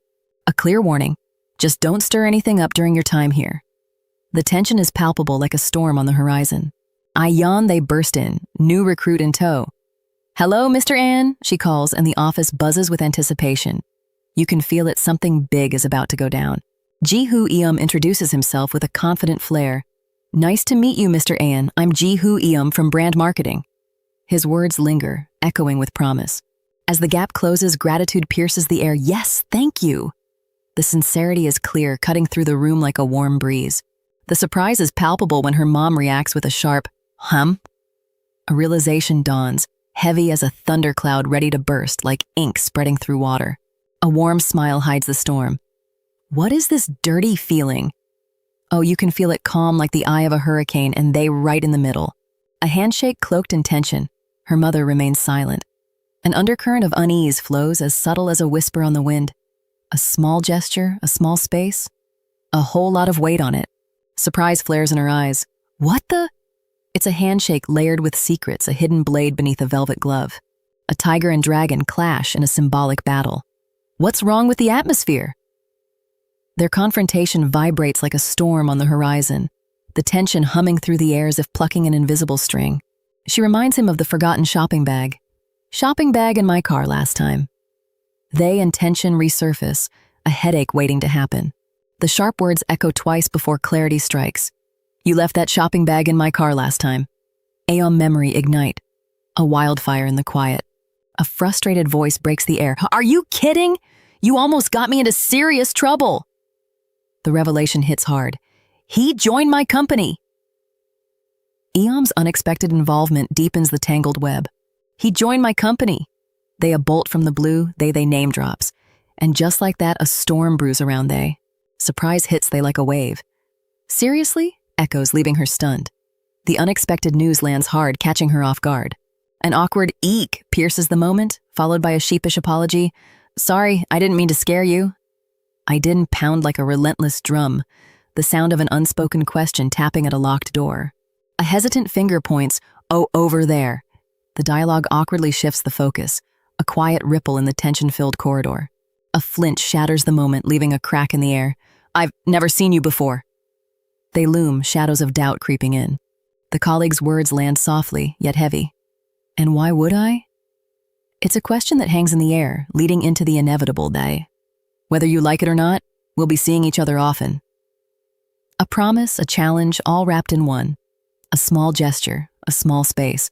A clear warning, just don't stir anything up during your time here. The tension is palpable like a storm on the horizon. I-Yeon, they burst in, new recruit in tow. Hello, Mr. An, she calls, and the office buzzes with anticipation. You can feel it, something big is about to go down. Ji-Yeon introduces himself with a confident flair. Nice to meet you, Mr. An. I'm Ji-Yeon from Brand Marketing. His words linger, echoing with promise. As the gap closes, gratitude pierces the air. Yes, thank you. The sincerity is clear, cutting through the room like a warm breeze. The surprise is palpable when her mom reacts with a sharp, hum. A realization dawns, heavy as a thundercloud ready to burst, like ink spreading through water. A warm smile hides the storm. What is this dirty feeling? Oh, you can feel it calm like the eye of a hurricane, and they right in the middle. A handshake cloaked in tension. Her mother remains silent. An undercurrent of unease flows, as subtle as a whisper on the wind. A small gesture, a small space, a whole lot of weight on it. Surprise flares in her eyes. What the? It's a handshake layered with secrets, a hidden blade beneath a velvet glove. A tiger and dragon clash in a symbolic battle. What's wrong with the atmosphere? Their confrontation vibrates like a storm on the horizon, the tension humming through the air as if plucking an invisible string. She reminds him of the forgotten shopping bag. Shopping bag in my car last time. They and tension resurface, a headache waiting to happen. The sharp words echo twice before clarity strikes. You left that shopping bag in my car last time. Aeon memory ignite. A wildfire in the quiet. A frustrated voice breaks the air. Are you kidding? You almost got me into serious trouble. The revelation hits hard. He joined my company. Eom's unexpected involvement deepens the tangled web. He joined my company. They a bolt from the blue, they name drops. And just like that, a storm brews around they. Surprise hits they like a wave. Seriously? Echoes, leaving her stunned. The unexpected news lands hard, catching her off guard. An awkward eek pierces the moment, followed by a sheepish apology. Sorry, I didn't mean to scare you. I didn't pound like a relentless drum, the sound of an unspoken question tapping at a locked door. A hesitant finger points, oh, over there. The dialogue awkwardly shifts the focus, a quiet ripple in the tension-filled corridor. A flinch shatters the moment, leaving a crack in the air. I've never seen you before. They loom, shadows of doubt creeping in. The colleague's words land softly, yet heavy. And why would I? It's a question that hangs in the air, leading into the inevitable day. Whether you like it or not, we'll be seeing each other often. A promise, a challenge, all wrapped in one. A small gesture, a small space,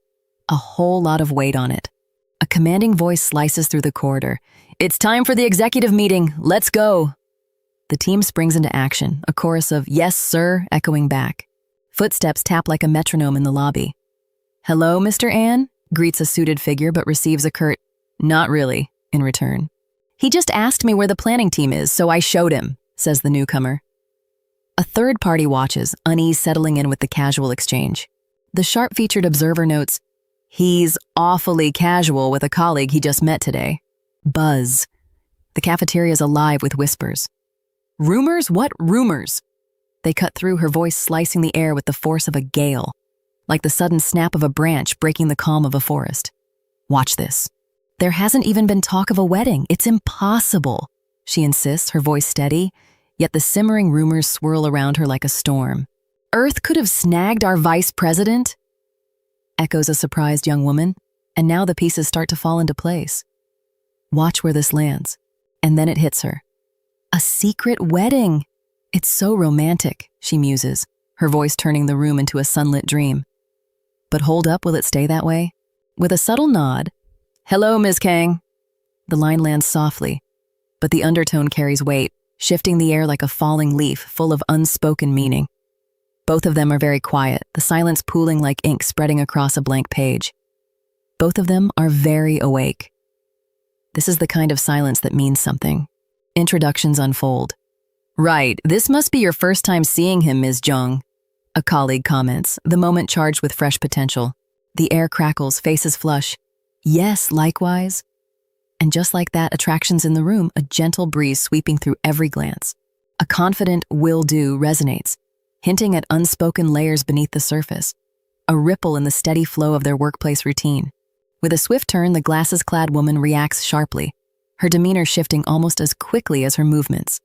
a whole lot of weight on it. A commanding voice slices through the corridor. It's time for the executive meeting. Let's go. The team springs into action, a chorus of yes, sir, echoing back. Footsteps tap like a metronome in the lobby. Hello, Mr. An, greets a suited figure but receives a curt, not really, in return. He just asked me where the planning team is, so I showed him, says the newcomer. A third party watches, unease settling in with the casual exchange. The sharp-featured observer notes, he's awfully casual with a colleague he just met today. Buzz. The cafeteria's alive with whispers. Rumors? What rumors? They cut through, her voice slicing the air with the force of a gale, like the sudden snap of a branch breaking the calm of a forest. Watch this. There hasn't even been talk of a wedding. It's impossible, she insists, her voice steady, yet the simmering rumors swirl around her like a storm. Earth could have snagged our vice president? Echoes a surprised young woman, and now the pieces start to fall into place. Watch where this lands, and then it hits her. A secret wedding! It's so romantic, she muses, her voice turning the room into a sunlit dream. But hold up, will it stay that way? With a subtle nod, hello, Ms. Kang. The line lands softly, but the undertone carries weight, shifting the air like a falling leaf full of unspoken meaning. Both of them are very quiet, the silence pooling like ink spreading across a blank page. Both of them are very awake. This is the kind of silence that means something. Introductions unfold. Right, this must be your first time seeing him, Ms. Jung. A colleague comments, the moment charged with fresh potential. The air crackles, faces flush. Yes, likewise. And just like that, attractions in the room, a gentle breeze sweeping through every glance. A confident will do resonates, hinting at unspoken layers beneath the surface. A ripple in the steady flow of their workplace routine. With a swift turn, the glasses-clad woman reacts sharply, her demeanor shifting almost as quickly as her movements.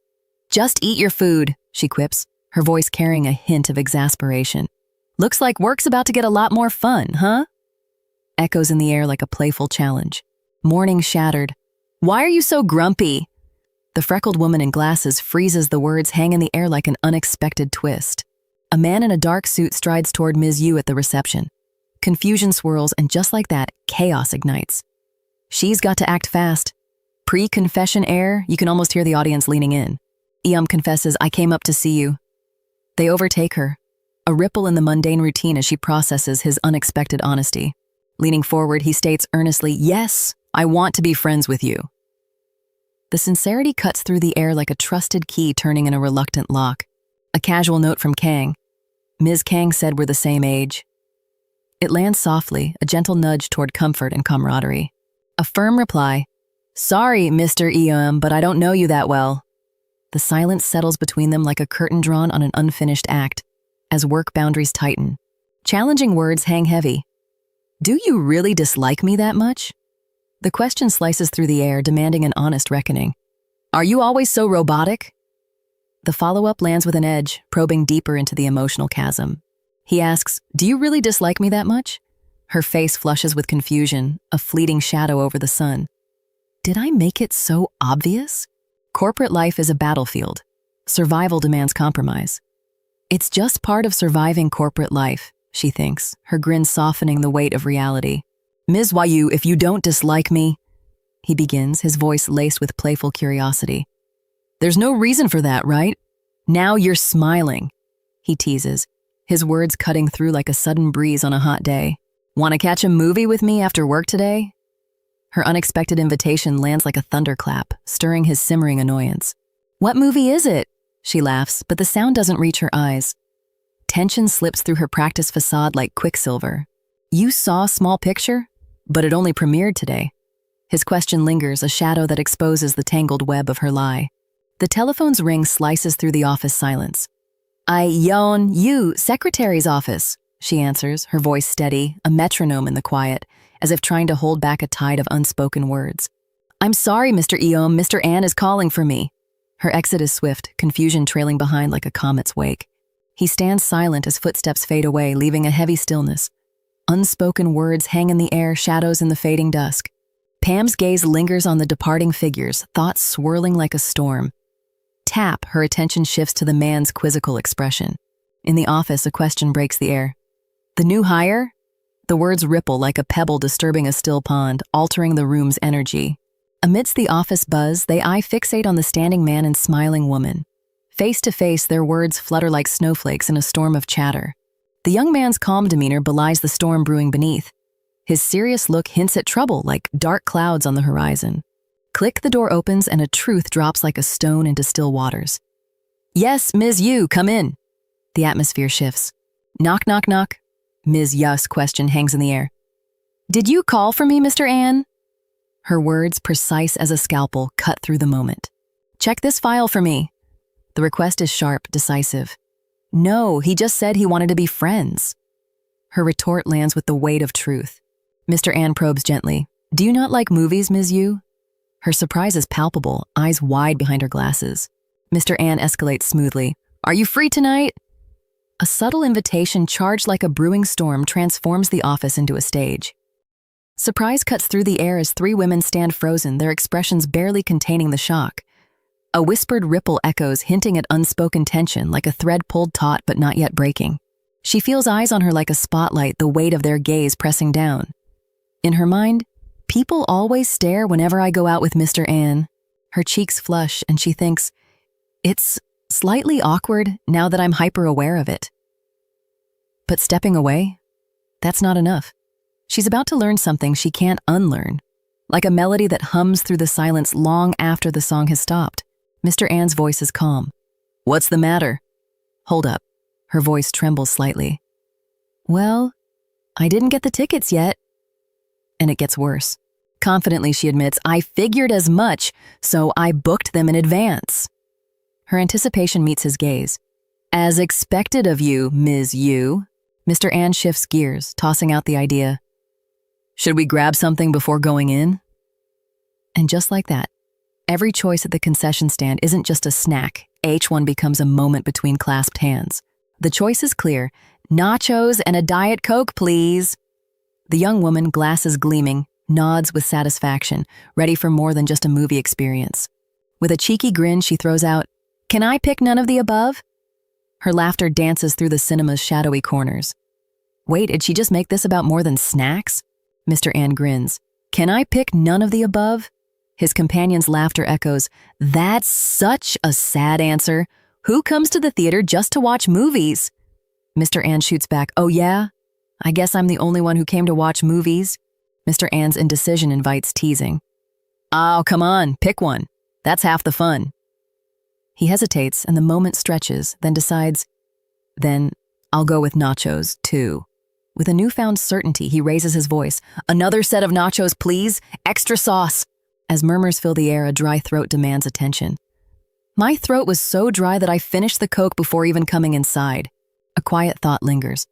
Just eat your food, she quips, her voice carrying a hint of exasperation. Looks like work's about to get a lot more fun, huh? Echoes in the air like a playful challenge. Morning shattered. Why are you so grumpy? The freckled woman in glasses freezes, the words hang in the air like an unexpected twist. A man in a dark suit strides toward Ms. Yu at the reception. Confusion swirls, and just like that, chaos ignites. She's got to act fast. Pre-confession air, you can almost hear the audience leaning in. I-Yeon confesses, I came up to see you. They overtake her, a ripple in the mundane routine as she processes his unexpected honesty. Leaning forward, he states earnestly, yes, I want to be friends with you. The sincerity cuts through the air like a trusted key turning in a reluctant lock. A casual note from Kang. Ms. Kang said we're the same age. It lands softly, a gentle nudge toward comfort and camaraderie. A firm reply, sorry, Mr. I-Yeon, but I don't know you that well. The silence settles between them like a curtain drawn on an unfinished act, as work boundaries tighten. Challenging words hang heavy. Do you really dislike me that much? The question slices through the air, demanding an honest reckoning. Are you always so robotic? The follow-up lands with an edge, probing deeper into the emotional chasm. He asks, do you really dislike me that much? Her face flushes with confusion, a fleeting shadow over the sun. Did I make it so obvious? Corporate life is a battlefield. Survival demands compromise. It's just part of surviving corporate life, she thinks, her grin softening the weight of reality. Ms. Yu, if you don't dislike me, he begins, his voice laced with playful curiosity. There's no reason for that, right? Now you're smiling, he teases, his words cutting through like a sudden breeze on a hot day. Want to catch a movie with me after work today? Her unexpected invitation lands like a thunderclap, stirring his simmering annoyance. What movie is it? She laughs, but the sound doesn't reach her eyes. Tension slips through her practice facade like quicksilver. You saw Small Picture? But it only premiered today. His question lingers, a shadow that exposes the tangled web of her lie. The telephone's ring slices through the office silence. I-Yeon Yu, secretary's office, she answers, her voice steady, a metronome in the quiet, as if trying to hold back a tide of unspoken words. I'm sorry, Mr. Eom, Mr. An is calling for me. Her exit is swift, confusion trailing behind like a comet's wake. He stands silent as footsteps fade away, leaving a heavy stillness. Unspoken words hang in the air, shadows in the fading dusk. Pam's gaze lingers on the departing figures, thoughts swirling like a storm. Tap, her attention shifts to the man's quizzical expression. In the office, a question breaks the air. The new hire? The words ripple like a pebble disturbing a still pond, altering the room's energy. Amidst the office buzz, they eye fixate on the standing man and smiling woman. Face to face, their words flutter like snowflakes in a storm of chatter. The young man's calm demeanor belies the storm brewing beneath. His serious look hints at trouble like dark clouds on the horizon. Click, the door opens and a truth drops like a stone into still waters. Yes, Ms. Yu, come in. The atmosphere shifts. Knock, knock, knock. Ms. Yu's question hangs in the air. Did you call for me, Mr. An? Her words, precise as a scalpel, cut through the moment. Check this file for me. The request is sharp, decisive. No, he just said he wanted to be friends. Her retort lands with the weight of truth. Mr. An probes gently. Do you not like movies, Ms. Yu? Her surprise is palpable, eyes wide behind her glasses. Mr. An escalates smoothly. Are you free tonight? A subtle invitation charged like a brewing storm transforms the office into a stage. Surprise cuts through the air as three women stand frozen, their expressions barely containing the shock. A whispered ripple echoes, hinting at unspoken tension, like a thread pulled taut but not yet breaking. She feels eyes on her like a spotlight, the weight of their gaze pressing down. In her mind, people always stare whenever I go out with Mr. An. Her cheeks flush, and she thinks, it's slightly awkward now that I'm hyper-aware of it. But stepping away? That's not enough. She's about to learn something she can't unlearn, like a melody that hums through the silence long after the song has stopped. Mr. An's voice is calm. What's the matter? Hold up. Her voice trembles slightly. Well, I didn't get the tickets yet. And it gets worse. Confidently, she admits, I figured as much, so I booked them in advance. Her anticipation meets his gaze. As expected of you, Ms. Yu. Mr. An shifts gears, tossing out the idea. Should we grab something before going in? And just like that, every choice at the concession stand isn't just a snack. H1 becomes a moment between clasped hands. The choice is clear. Nachos and a Diet Coke, please. The young woman, glasses gleaming, nods with satisfaction, ready for more than just a movie experience. With a cheeky grin, she throws out, Can I pick none of the above? Her laughter dances through the cinema's shadowy corners. Wait, did she just make this about more than snacks? Mr. An grins. Can I pick none of the above? His companion's laughter echoes. That's such a sad answer. Who comes to the theater just to watch movies? Mr. An shoots back. Oh yeah? I guess I'm the only one who came to watch movies. Mr. An's indecision invites teasing. Oh, come on, pick one. That's half the fun. He hesitates and the moment stretches, then decides, then I'll go with nachos, too. With a newfound certainty, he raises his voice. Another set of nachos, please. Extra sauce. As murmurs fill the air, a dry throat demands attention. My throat was so dry that I finished the Coke before even coming inside. A quiet thought lingers.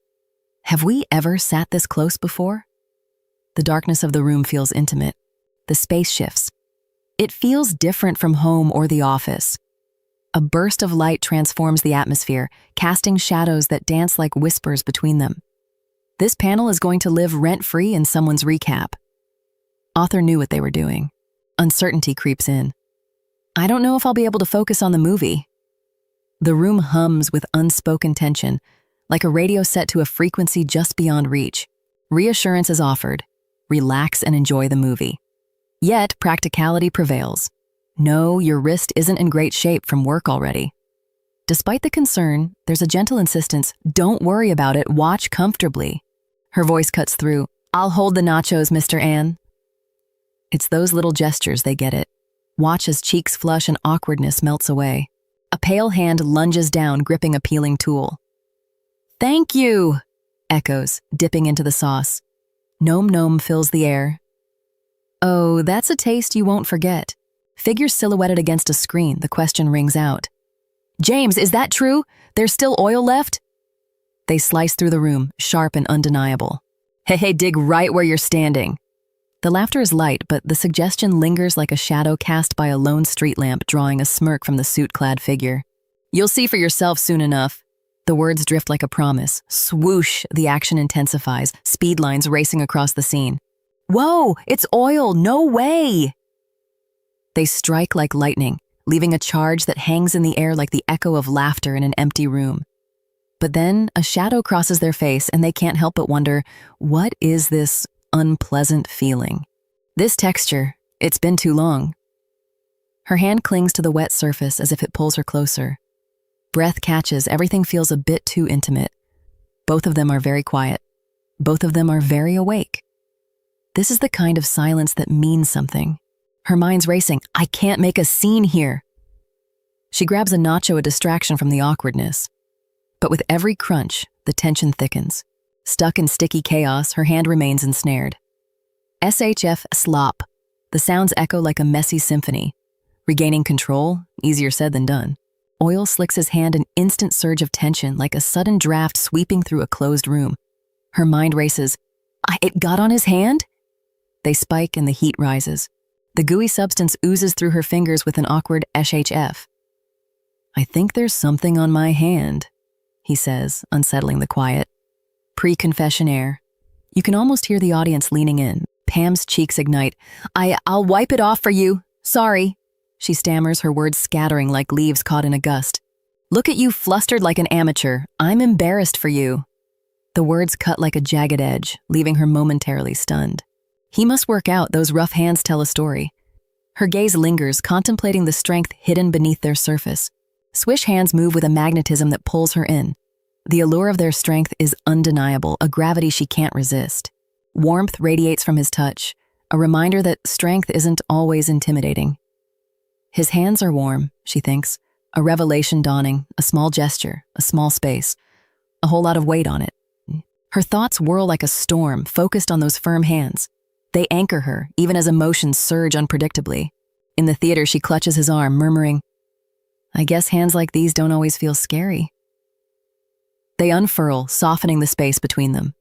Have we ever sat this close before? The darkness of the room feels intimate. The space shifts. It feels different from home or the office. A burst of light transforms the atmosphere, casting shadows that dance like whispers between them. This panel is going to live rent-free in someone's recap. Author knew what they were doing. Uncertainty creeps in. I don't know if I'll be able to focus on the movie. The room hums with unspoken tension, like a radio set to a frequency just beyond reach. Reassurance is offered. Relax and enjoy the movie. Yet, practicality prevails. No, your wrist isn't in great shape from work already. Despite the concern, there's a gentle insistence, don't worry about it, watch comfortably. Her voice cuts through, I'll hold the nachos, Mr. An. It's those little gestures they get it. Watch as cheeks flush and awkwardness melts away. A pale hand lunges down, gripping a peeling tool. "Thank you," echoes, dipping into the sauce. Nom nom fills the air. "Oh, that's a taste you won't forget." Figure silhouetted against a screen, the question rings out. "James, is that true? There's still oil left?" They slice through the room, sharp and undeniable. Hey, dig right where you're standing." The laughter is light, but the suggestion lingers like a shadow cast by a lone street lamp, drawing a smirk from the suit-clad figure. "You'll see for yourself soon enough." The words drift like a promise. Swoosh, the action intensifies, speed lines racing across the scene. "Whoa, it's oil, no way!" They strike like lightning, leaving a charge that hangs in the air like the echo of laughter in an empty room. But then a shadow crosses their face and they can't help but wonder, what is this unpleasant feeling? This texture, it's been too long. Her hand clings to the wet surface as if it pulls her closer. Breath catches, everything feels a bit too intimate. Both of them are very quiet. Both of them are very awake. This is the kind of silence that means something. Her mind's racing. I can't make a scene here. She grabs a nacho, a distraction from the awkwardness. But with every crunch, the tension thickens. Stuck in sticky chaos, her hand remains ensnared. SHF slop. The sounds echo like a messy symphony. Regaining control, easier said than done. Oil slicks his hand, an instant surge of tension, like a sudden draft sweeping through a closed room. Her mind races. It got on his hand? They spike and the heat rises. The gooey substance oozes through her fingers with an awkward SHF. "I think there's something on my hand," he says, unsettling the quiet. Pre-confession air. You can almost hear the audience leaning in. Pam's cheeks ignite. I'll wipe it off for you. Sorry." She stammers, her words scattering like leaves caught in a gust. "Look at you flustered like an amateur. I'm embarrassed for you." The words cut like a jagged edge, leaving her momentarily stunned. He must work out, those rough hands tell a story. Her gaze lingers, contemplating the strength hidden beneath their surface. Swish hands move with a magnetism that pulls her in. The allure of their strength is undeniable, a gravity she can't resist. Warmth radiates from his touch, a reminder that strength isn't always intimidating. His hands are warm, she thinks, a revelation dawning, a small gesture, a small space, a whole lot of weight on it. Her thoughts whirl like a storm, focused on those firm hands. They anchor her, even as emotions surge unpredictably. In the theater, she clutches his arm, murmuring, "I guess hands like these don't always feel scary." They unfurl, softening the space between them.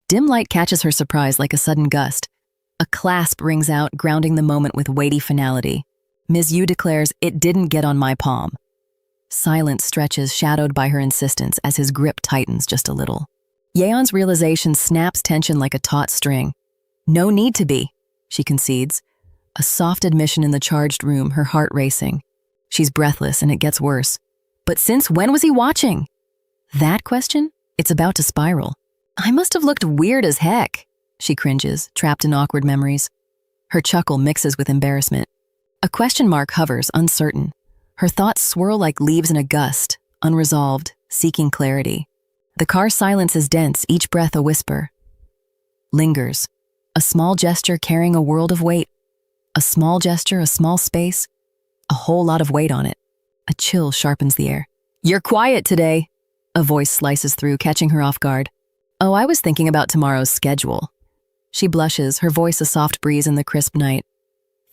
Dim light catches her surprise like a sudden gust. A clasp rings out, grounding the moment with weighty finality. Ms. Yu declares, "It didn't get on my palm." Silence stretches, shadowed by her insistence, as his grip tightens just a little. Yeon's realization snaps tension like a taut string. "No need to be," she concedes. A soft admission in the charged room, her heart racing. She's breathless, and it gets worse. But since when was he watching? That question? It's about to spiral. "I must have looked weird as heck," she cringes, trapped in awkward memories. Her chuckle mixes with embarrassment. A question mark hovers, uncertain. Her thoughts swirl like leaves in a gust, unresolved, seeking clarity. The car silence is dense, each breath a whisper. Lingers. A small gesture carrying a world of weight. A small gesture, a small space, a whole lot of weight on it. A chill sharpens the air. "You're quiet today," a voice slices through, catching her off guard. "Oh, I was thinking about tomorrow's schedule." She blushes, her voice a soft breeze in the crisp night.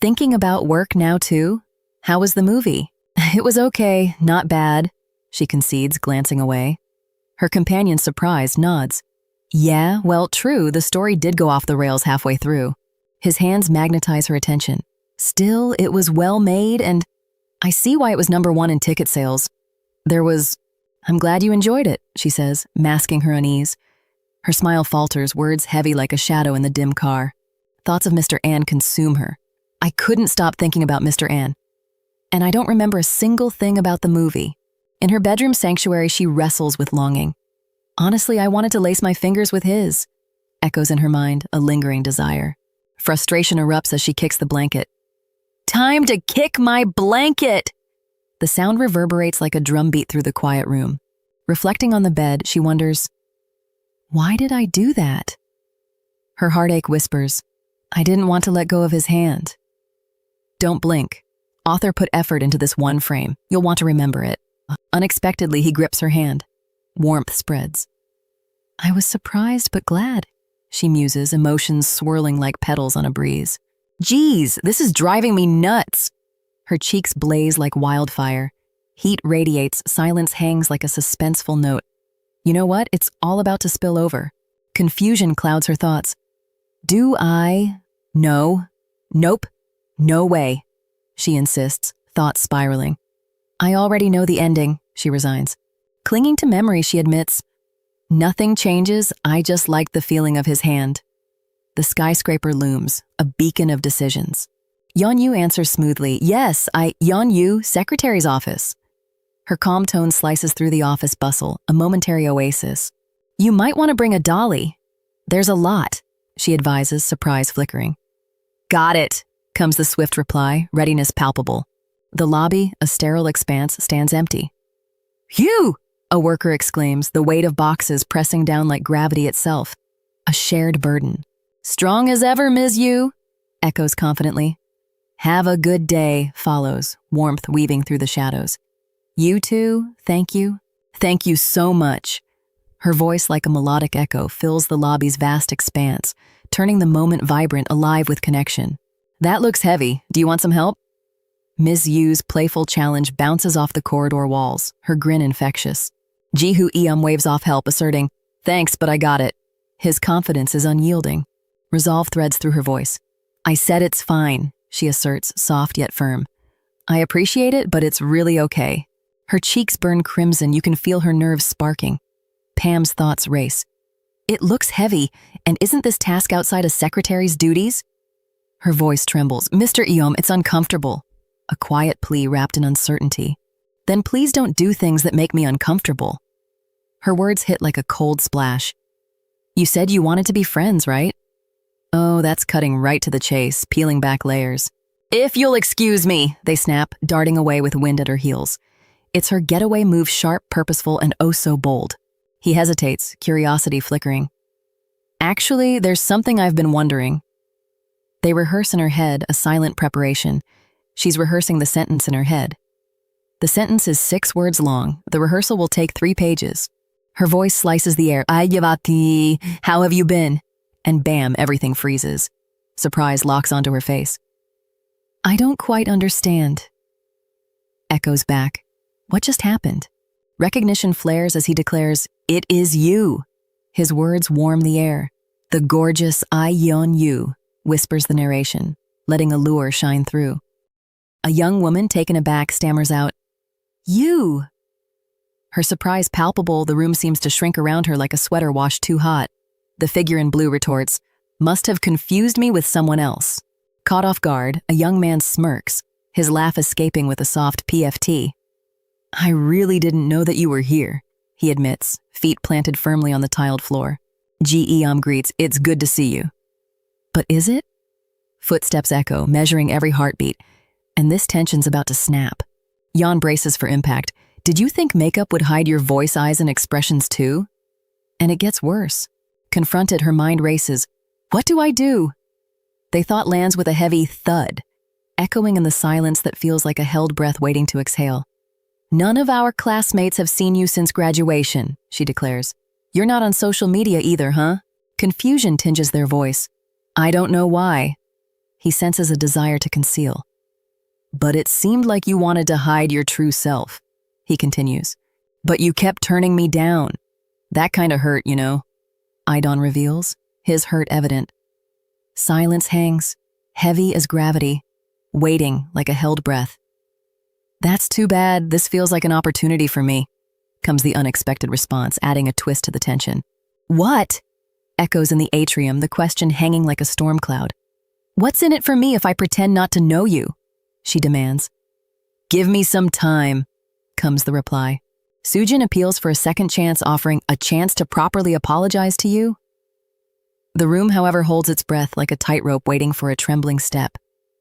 "Thinking about work now too? How was the movie?" "It was okay, not bad," she concedes, glancing away. Her companion, surprised, nods. "Yeah, well, true, the story did go off the rails halfway through." His hands magnetize her attention. "Still, it was well made, and I see why it was #1 in ticket sales. I'm glad you enjoyed it," she says, masking her unease. Her smile falters, words heavy like a shadow in the dim car. Thoughts of Mr. An consume her. "I couldn't stop thinking about Mr. An. And I don't remember a single thing about the movie." In her bedroom sanctuary, she wrestles with longing. "Honestly, I wanted to lace my fingers with his," echoes in her mind, a lingering desire. Frustration erupts as she kicks the blanket. "Time to kick my blanket!" The sound reverberates like a drumbeat through the quiet room. Reflecting on the bed, she wonders, why did I do that? Her heartache whispers, I didn't want to let go of his hand. "Don't blink," Author put effort into this one frame. You'll want to remember it. Unexpectedly, he grips her hand. Warmth spreads. I was surprised but glad, she muses, emotions swirling like petals on a breeze. Geez, this is driving me nuts. Her cheeks blaze like wildfire. Heat radiates, silence hangs like a suspenseful note. You know what? It's all about to spill over. Confusion clouds her thoughts. Do I? No. Nope. No way. She insists, thoughts spiraling. I already know the ending, she resigns. Clinging to memory, she admits. Nothing changes, I just like the feeling of his hand. The skyscraper looms, a beacon of decisions. I-Yeon Yu answers smoothly, yes, I-Yeon Yu, secretary's office. Her calm tone slices through the office bustle, a momentary oasis. You might want to bring a dolly. There's a lot, she advises, surprise flickering. Got it, comes the swift reply, readiness palpable. The lobby, a sterile expanse, stands empty. Phew! A worker exclaims, the weight of boxes pressing down like gravity itself. A shared burden. Strong as ever, Ms. Yu, echoes confidently. Have a good day, follows, warmth weaving through the shadows. You too, thank you. Thank you so much. Her voice, like a melodic echo, fills the lobby's vast expanse, turning the moment vibrant, alive with connection. That looks heavy. Do you want some help? Ms. Yu's playful challenge bounces off the corridor walls, her grin infectious. Ji-Hoo Eum waves off help, asserting, thanks, but I got it. His confidence is unyielding. Resolve threads through her voice. I said it's fine, she asserts, soft yet firm. I appreciate it, but it's really okay. Her cheeks burn crimson, you can feel her nerves sparking. Pam's thoughts race. It looks heavy, and isn't this task outside a secretary's duties? Her voice trembles. Mr. Eum, it's uncomfortable. A quiet plea wrapped in uncertainty. Then please don't do things that make me uncomfortable. Her words hit like a cold splash. You said you wanted to be friends, right? Oh, that's cutting right to the chase, peeling back layers. If you'll excuse me, they snap, darting away with wind at her heels. It's her getaway move, sharp, purposeful, and oh so bold. He hesitates, curiosity flickering. Actually, there's something I've been wondering. They rehearse in her head, a silent preparation. She's rehearsing the sentence in her head. The sentence is 6 words long. The rehearsal will take 3 pages. Her voice slices the air. Ay-yavati, how have you been? And bam, everything freezes. Surprise locks onto her face. I don't quite understand. Echoes back. What just happened? Recognition flares as he declares, it is you. His words warm the air. The gorgeous I-Yeon Yu, whispers the narration, letting allure shine through. A young woman taken aback stammers out, You! Her surprise palpable, the room seems to shrink around her like a sweater washed too hot. The figure in blue retorts, Must have confused me with someone else. Caught off guard, a young man smirks, his laugh escaping with a soft PFT. I really didn't know that you were here, he admits, feet planted firmly on the tiled floor. Ji-Eum greets, it's good to see you. But is it? Footsteps echo, measuring every heartbeat, and this tension's about to snap. Yeon braces for impact. Did you think makeup would hide your voice, eyes, and expressions too? And it gets worse. Confronted, her mind races. What do I do? They thought lands with a heavy thud, echoing in the silence that feels like a held breath waiting to exhale. None of our classmates have seen you since graduation, she declares. You're not on social media either, huh? Confusion tinges their voice. I don't know why. He senses a desire to conceal. But it seemed like you wanted to hide your true self, he continues. But you kept turning me down. That kind of hurt, you know. I-Yeon reveals, his hurt evident. Silence hangs, heavy as gravity, waiting like a held breath. That's too bad, this feels like an opportunity for me, comes the unexpected response, adding a twist to the tension. What? Echoes in the atrium, the question hanging like a storm cloud. What's in it for me if I pretend not to know you? She demands. Give me some time, comes the reply. Soojin appeals for a second chance, offering a chance to properly apologize to you. The room, however, holds its breath like a tightrope waiting for a trembling step.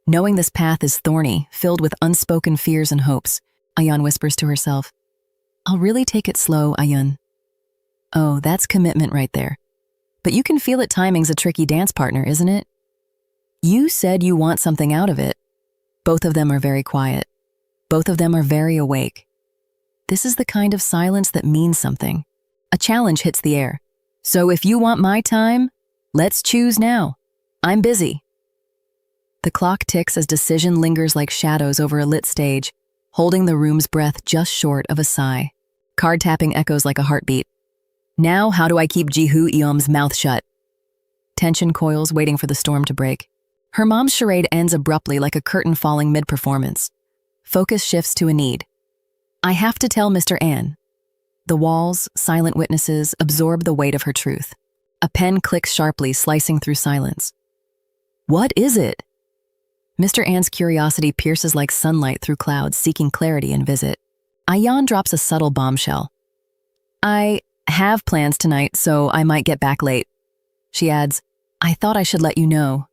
Knowing this path is thorny, filled with unspoken fears and hopes, I-Yeon whispers to herself, I'll really take it slow, I-Yeon. Oh, that's commitment right there. But you can feel it, timing's a tricky dance partner, isn't it? You said you want something out of it. Both of them are very quiet. Both of them are very awake. This is the kind of silence that means something. A challenge hits the air. So if you want my time, let's choose now. I'm busy. The clock ticks as decision lingers like shadows over a lit stage, holding the room's breath just short of a sigh. Card tapping echoes like a heartbeat. Now, how do I keep Ji-hoo Eom's mouth shut? Tension coils, waiting for the storm to break. Her mom's charade ends abruptly like a curtain falling mid-performance. Focus shifts to a need. I have to tell Mr. An. The walls, silent witnesses, absorb the weight of her truth. A pen clicks sharply, slicing through silence. What is it? Mr. An's curiosity pierces like sunlight through clouds, seeking clarity and visit. I-Yeon drops a subtle bombshell. I have plans tonight, so I might get back late. She adds, I thought I should let you know.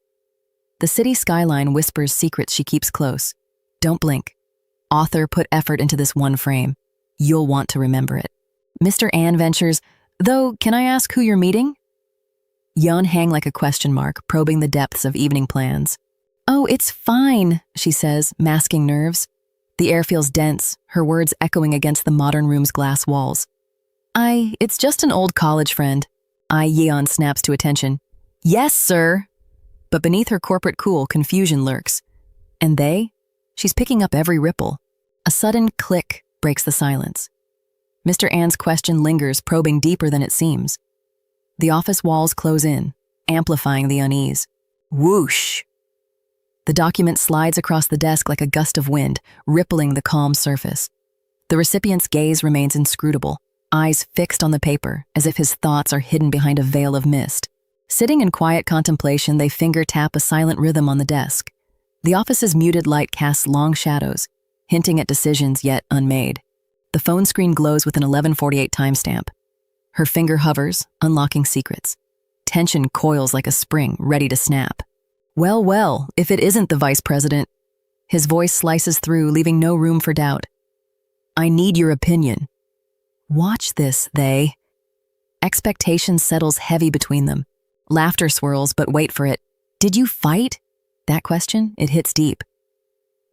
The city skyline whispers secrets she keeps close. Don't blink. Author put effort into this one frame. You'll want to remember it. Mr. An ventures, though, can I ask who you're meeting? Yeon hang like a question mark, probing the depths of evening plans. Oh, it's fine, she says, masking nerves. The air feels dense, her words echoing against the modern room's glass walls. It's just an old college friend. I-Yeon snaps to attention. Yes, sir. But beneath her corporate cool, confusion lurks. And they? She's picking up every ripple. A sudden click breaks the silence. Mr. An's question lingers, probing deeper than it seems. The office walls close in, amplifying the unease. Whoosh! The document slides across the desk like a gust of wind, rippling the calm surface. The recipient's gaze remains inscrutable, eyes fixed on the paper, as if his thoughts are hidden behind a veil of mist. Sitting in quiet contemplation, they finger-tap a silent rhythm on the desk. The office's muted light casts long shadows, hinting at decisions yet unmade. The phone screen glows with an 11:48 timestamp. Her finger hovers, unlocking secrets. Tension coils like a spring, ready to snap. Well, if it isn't the vice president. His voice slices through, leaving no room for doubt. I need your opinion. Watch this, they. Expectation settles heavy between them. Laughter swirls, but wait for it. Did you fight? That question, it hits deep.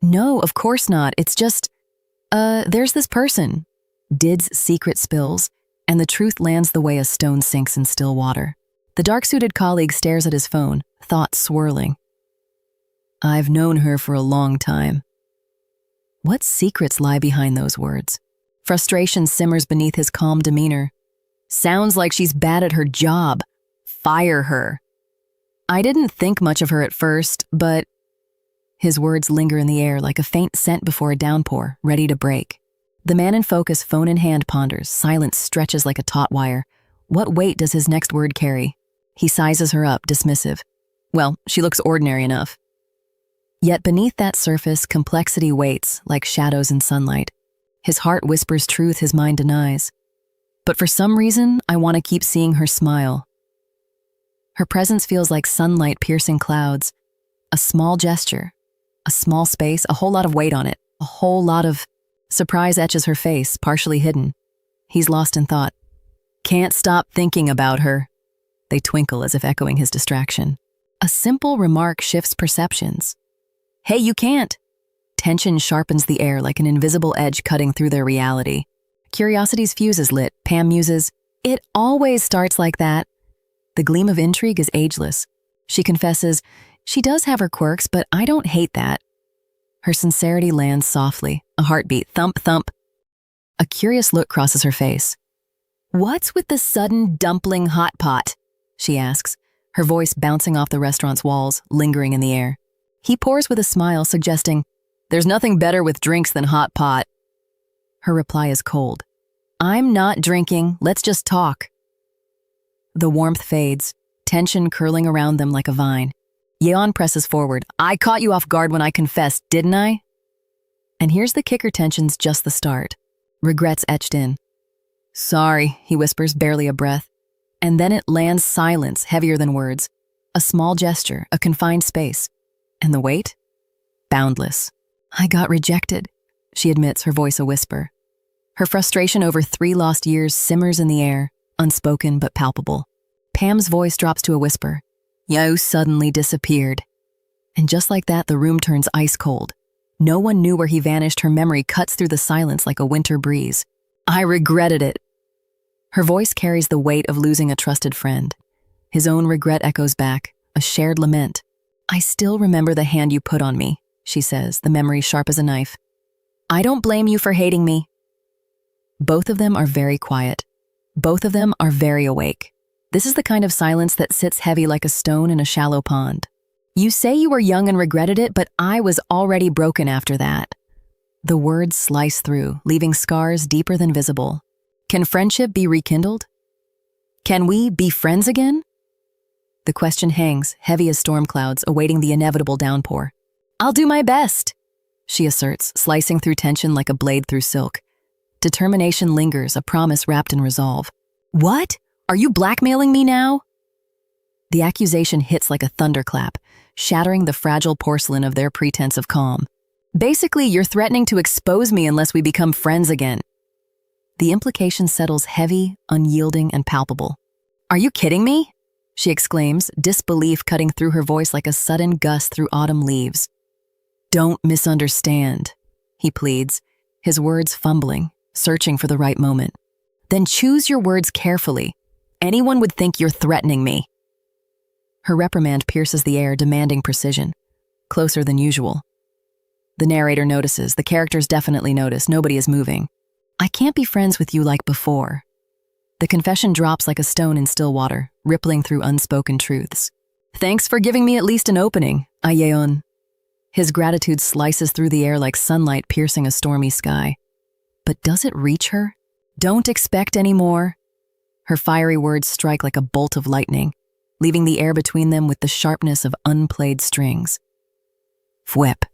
No, of course not. It's just, there's this person. Did's secret spills, and the truth lands the way a stone sinks in still water. The dark-suited colleague stares at his phone, thoughts swirling. I've known her for a long time. What secrets lie behind those words? Frustration simmers beneath his calm demeanor. Sounds like she's bad at her job. Fire her. I didn't think much of her at first, but... His words linger in the air like a faint scent before a downpour, ready to break. The man in focus, phone in hand, ponders. Silence stretches like a taut wire. What weight does his next word carry? He sizes her up, dismissive. Well, she looks ordinary enough. Yet beneath that surface, complexity waits, like shadows in sunlight. His heart whispers truth his mind denies. But for some reason, I want to keep seeing her smile. Her presence feels like sunlight piercing clouds. A small gesture, a small space, a whole lot of weight on it, a whole lot of... Surprise etches her face, partially hidden. He's lost in thought. Can't stop thinking about her. They twinkle as if echoing his distraction. A simple remark shifts perceptions. Hey, you can't. Tension sharpens the air like an invisible edge cutting through their reality. Curiosity's fuse is lit. Pam muses, it always starts like that. The gleam of intrigue is ageless. She confesses, she does have her quirks, but I don't hate that. Her sincerity lands softly, a heartbeat, thump, thump. A curious look crosses her face. What's with the sudden dumpling hot pot? She asks, her voice bouncing off the restaurant's walls, lingering in the air. He pours with a smile, suggesting, there's nothing better with drinks than hot pot. Her reply is cold. I'm not drinking, let's just talk. The warmth fades, tension curling around them like a vine. Yeon presses forward. I caught you off guard when I confessed, didn't I? And here's the kicker, tension's just the start. Regrets etched in. Sorry, he whispers, barely a breath. And then it lands silence, heavier than words. A small gesture, a confined space. And the weight? Boundless. I got rejected, she admits, her voice a whisper. Her frustration over 3 lost years simmers in the air, unspoken but palpable. Pam's voice drops to a whisper. You suddenly disappeared. And just like that, the room turns ice cold. No one knew where he vanished. Her memory cuts through the silence like a winter breeze. I regretted it. Her voice carries the weight of losing a trusted friend. His own regret echoes back, a shared lament. I still remember the hand you put on me, she says, the memory sharp as a knife. I don't blame you for hating me. Both of them are very quiet. Both of them are very awake. This is the kind of silence that sits heavy like a stone in a shallow pond. You say you were young and regretted it, but I was already broken after that. The words slice through, leaving scars deeper than visible. Can friendship be rekindled? Can we be friends again? The question hangs, heavy as storm clouds, awaiting the inevitable downpour. I'll do my best, she asserts, slicing through tension like a blade through silk. Determination lingers, a promise wrapped in resolve. What? Are you blackmailing me now? The accusation hits like a thunderclap, shattering the fragile porcelain of their pretense of calm. Basically, you're threatening to expose me unless we become friends again. The implication settles heavy, unyielding, and palpable. Are you kidding me? She exclaims, disbelief cutting through her voice like a sudden gust through autumn leaves. Don't misunderstand, he pleads, his words fumbling, searching for the right moment. Then choose your words carefully. Anyone would think you're threatening me. Her reprimand pierces the air, demanding precision. Closer than usual. The narrator notices, the characters definitely notice, nobody is moving. I can't be friends with you like before. The confession drops like a stone in still water, rippling through unspoken truths. Thanks for giving me at least an opening, I-Yeon. His gratitude slices through the air like sunlight piercing a stormy sky. But does it reach her? Don't expect any more. Her fiery words strike like a bolt of lightning, leaving the air between them with the sharpness of unplayed strings. Fwhip.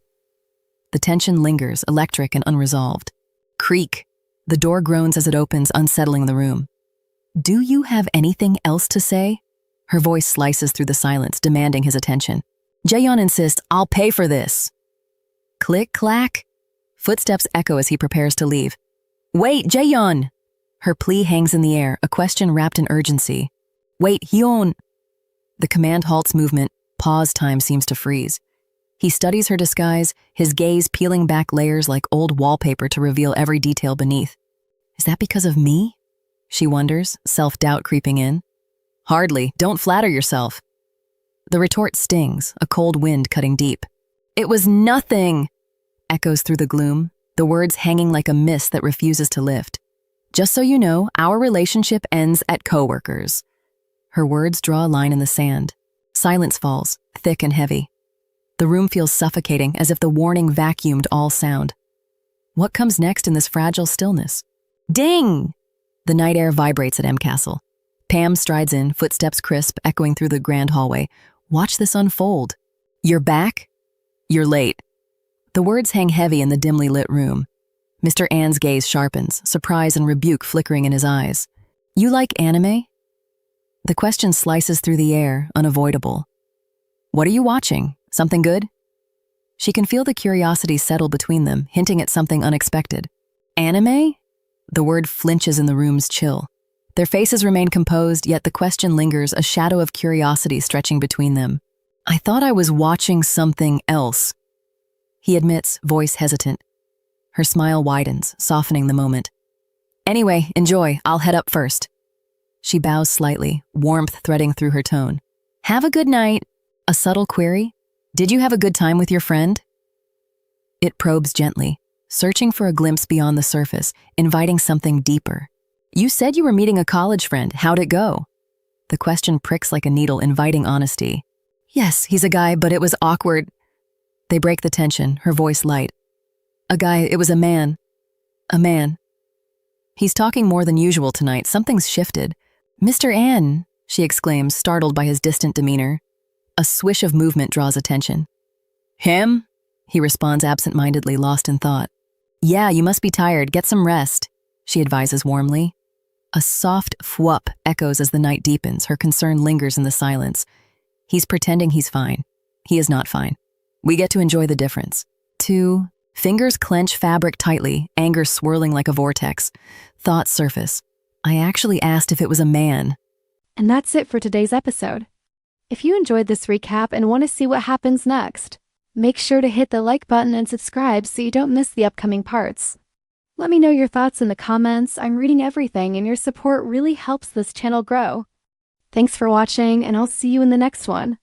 The tension lingers, electric and unresolved. Creak. The door groans as it opens, unsettling the room. Do you have anything else to say? Her voice slices through the silence, demanding his attention. Jaeyeon insists, I'll pay for this. Click, clack. Footsteps echo as he prepares to leave. Wait, Jaeyeon! Her plea hangs in the air, a question wrapped in urgency. Wait, Hyun! The command halts movement, pause time seems to freeze. He studies her disguise, his gaze peeling back layers like old wallpaper to reveal every detail beneath. Is that because of me? She wonders, self-doubt creeping in. Hardly, don't flatter yourself. The retort stings, a cold wind cutting deep. It was nothing, echoes through the gloom, the words hanging like a mist that refuses to lift. Just so you know, our relationship ends at coworkers. Her words draw a line in the sand. Silence falls, thick and heavy. The room feels suffocating, as if the warning vacuumed all sound. What comes next in this fragile stillness? Ding! The night air vibrates at M Castle. Pam strides in, footsteps crisp, echoing through the grand hallway. Watch this unfold. You're back? You're late. The words hang heavy in the dimly lit room. Mr. An's gaze sharpens, surprise and rebuke flickering in his eyes. You like anime? The question slices through the air, unavoidable. What are you watching? Something good? She can feel the curiosity settle between them, hinting at something unexpected. Anime? The word flinches in the room's chill. Their faces remain composed, yet the question lingers, a shadow of curiosity stretching between them. I thought I was watching something else. He admits, voice hesitant. Her smile widens, softening the moment. Anyway, enjoy. I'll head up first. She bows slightly, warmth threading through her tone. Have a good night. A subtle query? Did you have a good time with your friend? It probes gently, searching for a glimpse beyond the surface, inviting something deeper. You said you were meeting a college friend. How'd it go? The question pricks like a needle, inviting honesty. Yes, he's a guy, but it was awkward. They break the tension, her voice light. A guy, it was a man. A man. He's talking more than usual tonight. Something's shifted. Mr. An, she exclaims, startled by his distant demeanor. A swish of movement draws attention. Him? He responds absent-mindedly, lost in thought. Yeah, you must be tired. Get some rest, she advises warmly. A soft fwup echoes as the night deepens, her concern lingers in the silence. He's pretending he's fine. He is not fine. We get to enjoy the difference. 2. Fingers clench fabric tightly, anger swirling like a vortex. Thoughts surface. I actually asked if it was a man. And that's it for today's episode. If you enjoyed this recap and want to see what happens next, Make sure to hit the like button and subscribe so you don't miss the upcoming parts. Let me know your thoughts in the comments. I'm reading everything and your support really helps this channel grow. Thanks for watching, and I'll see you in the next one.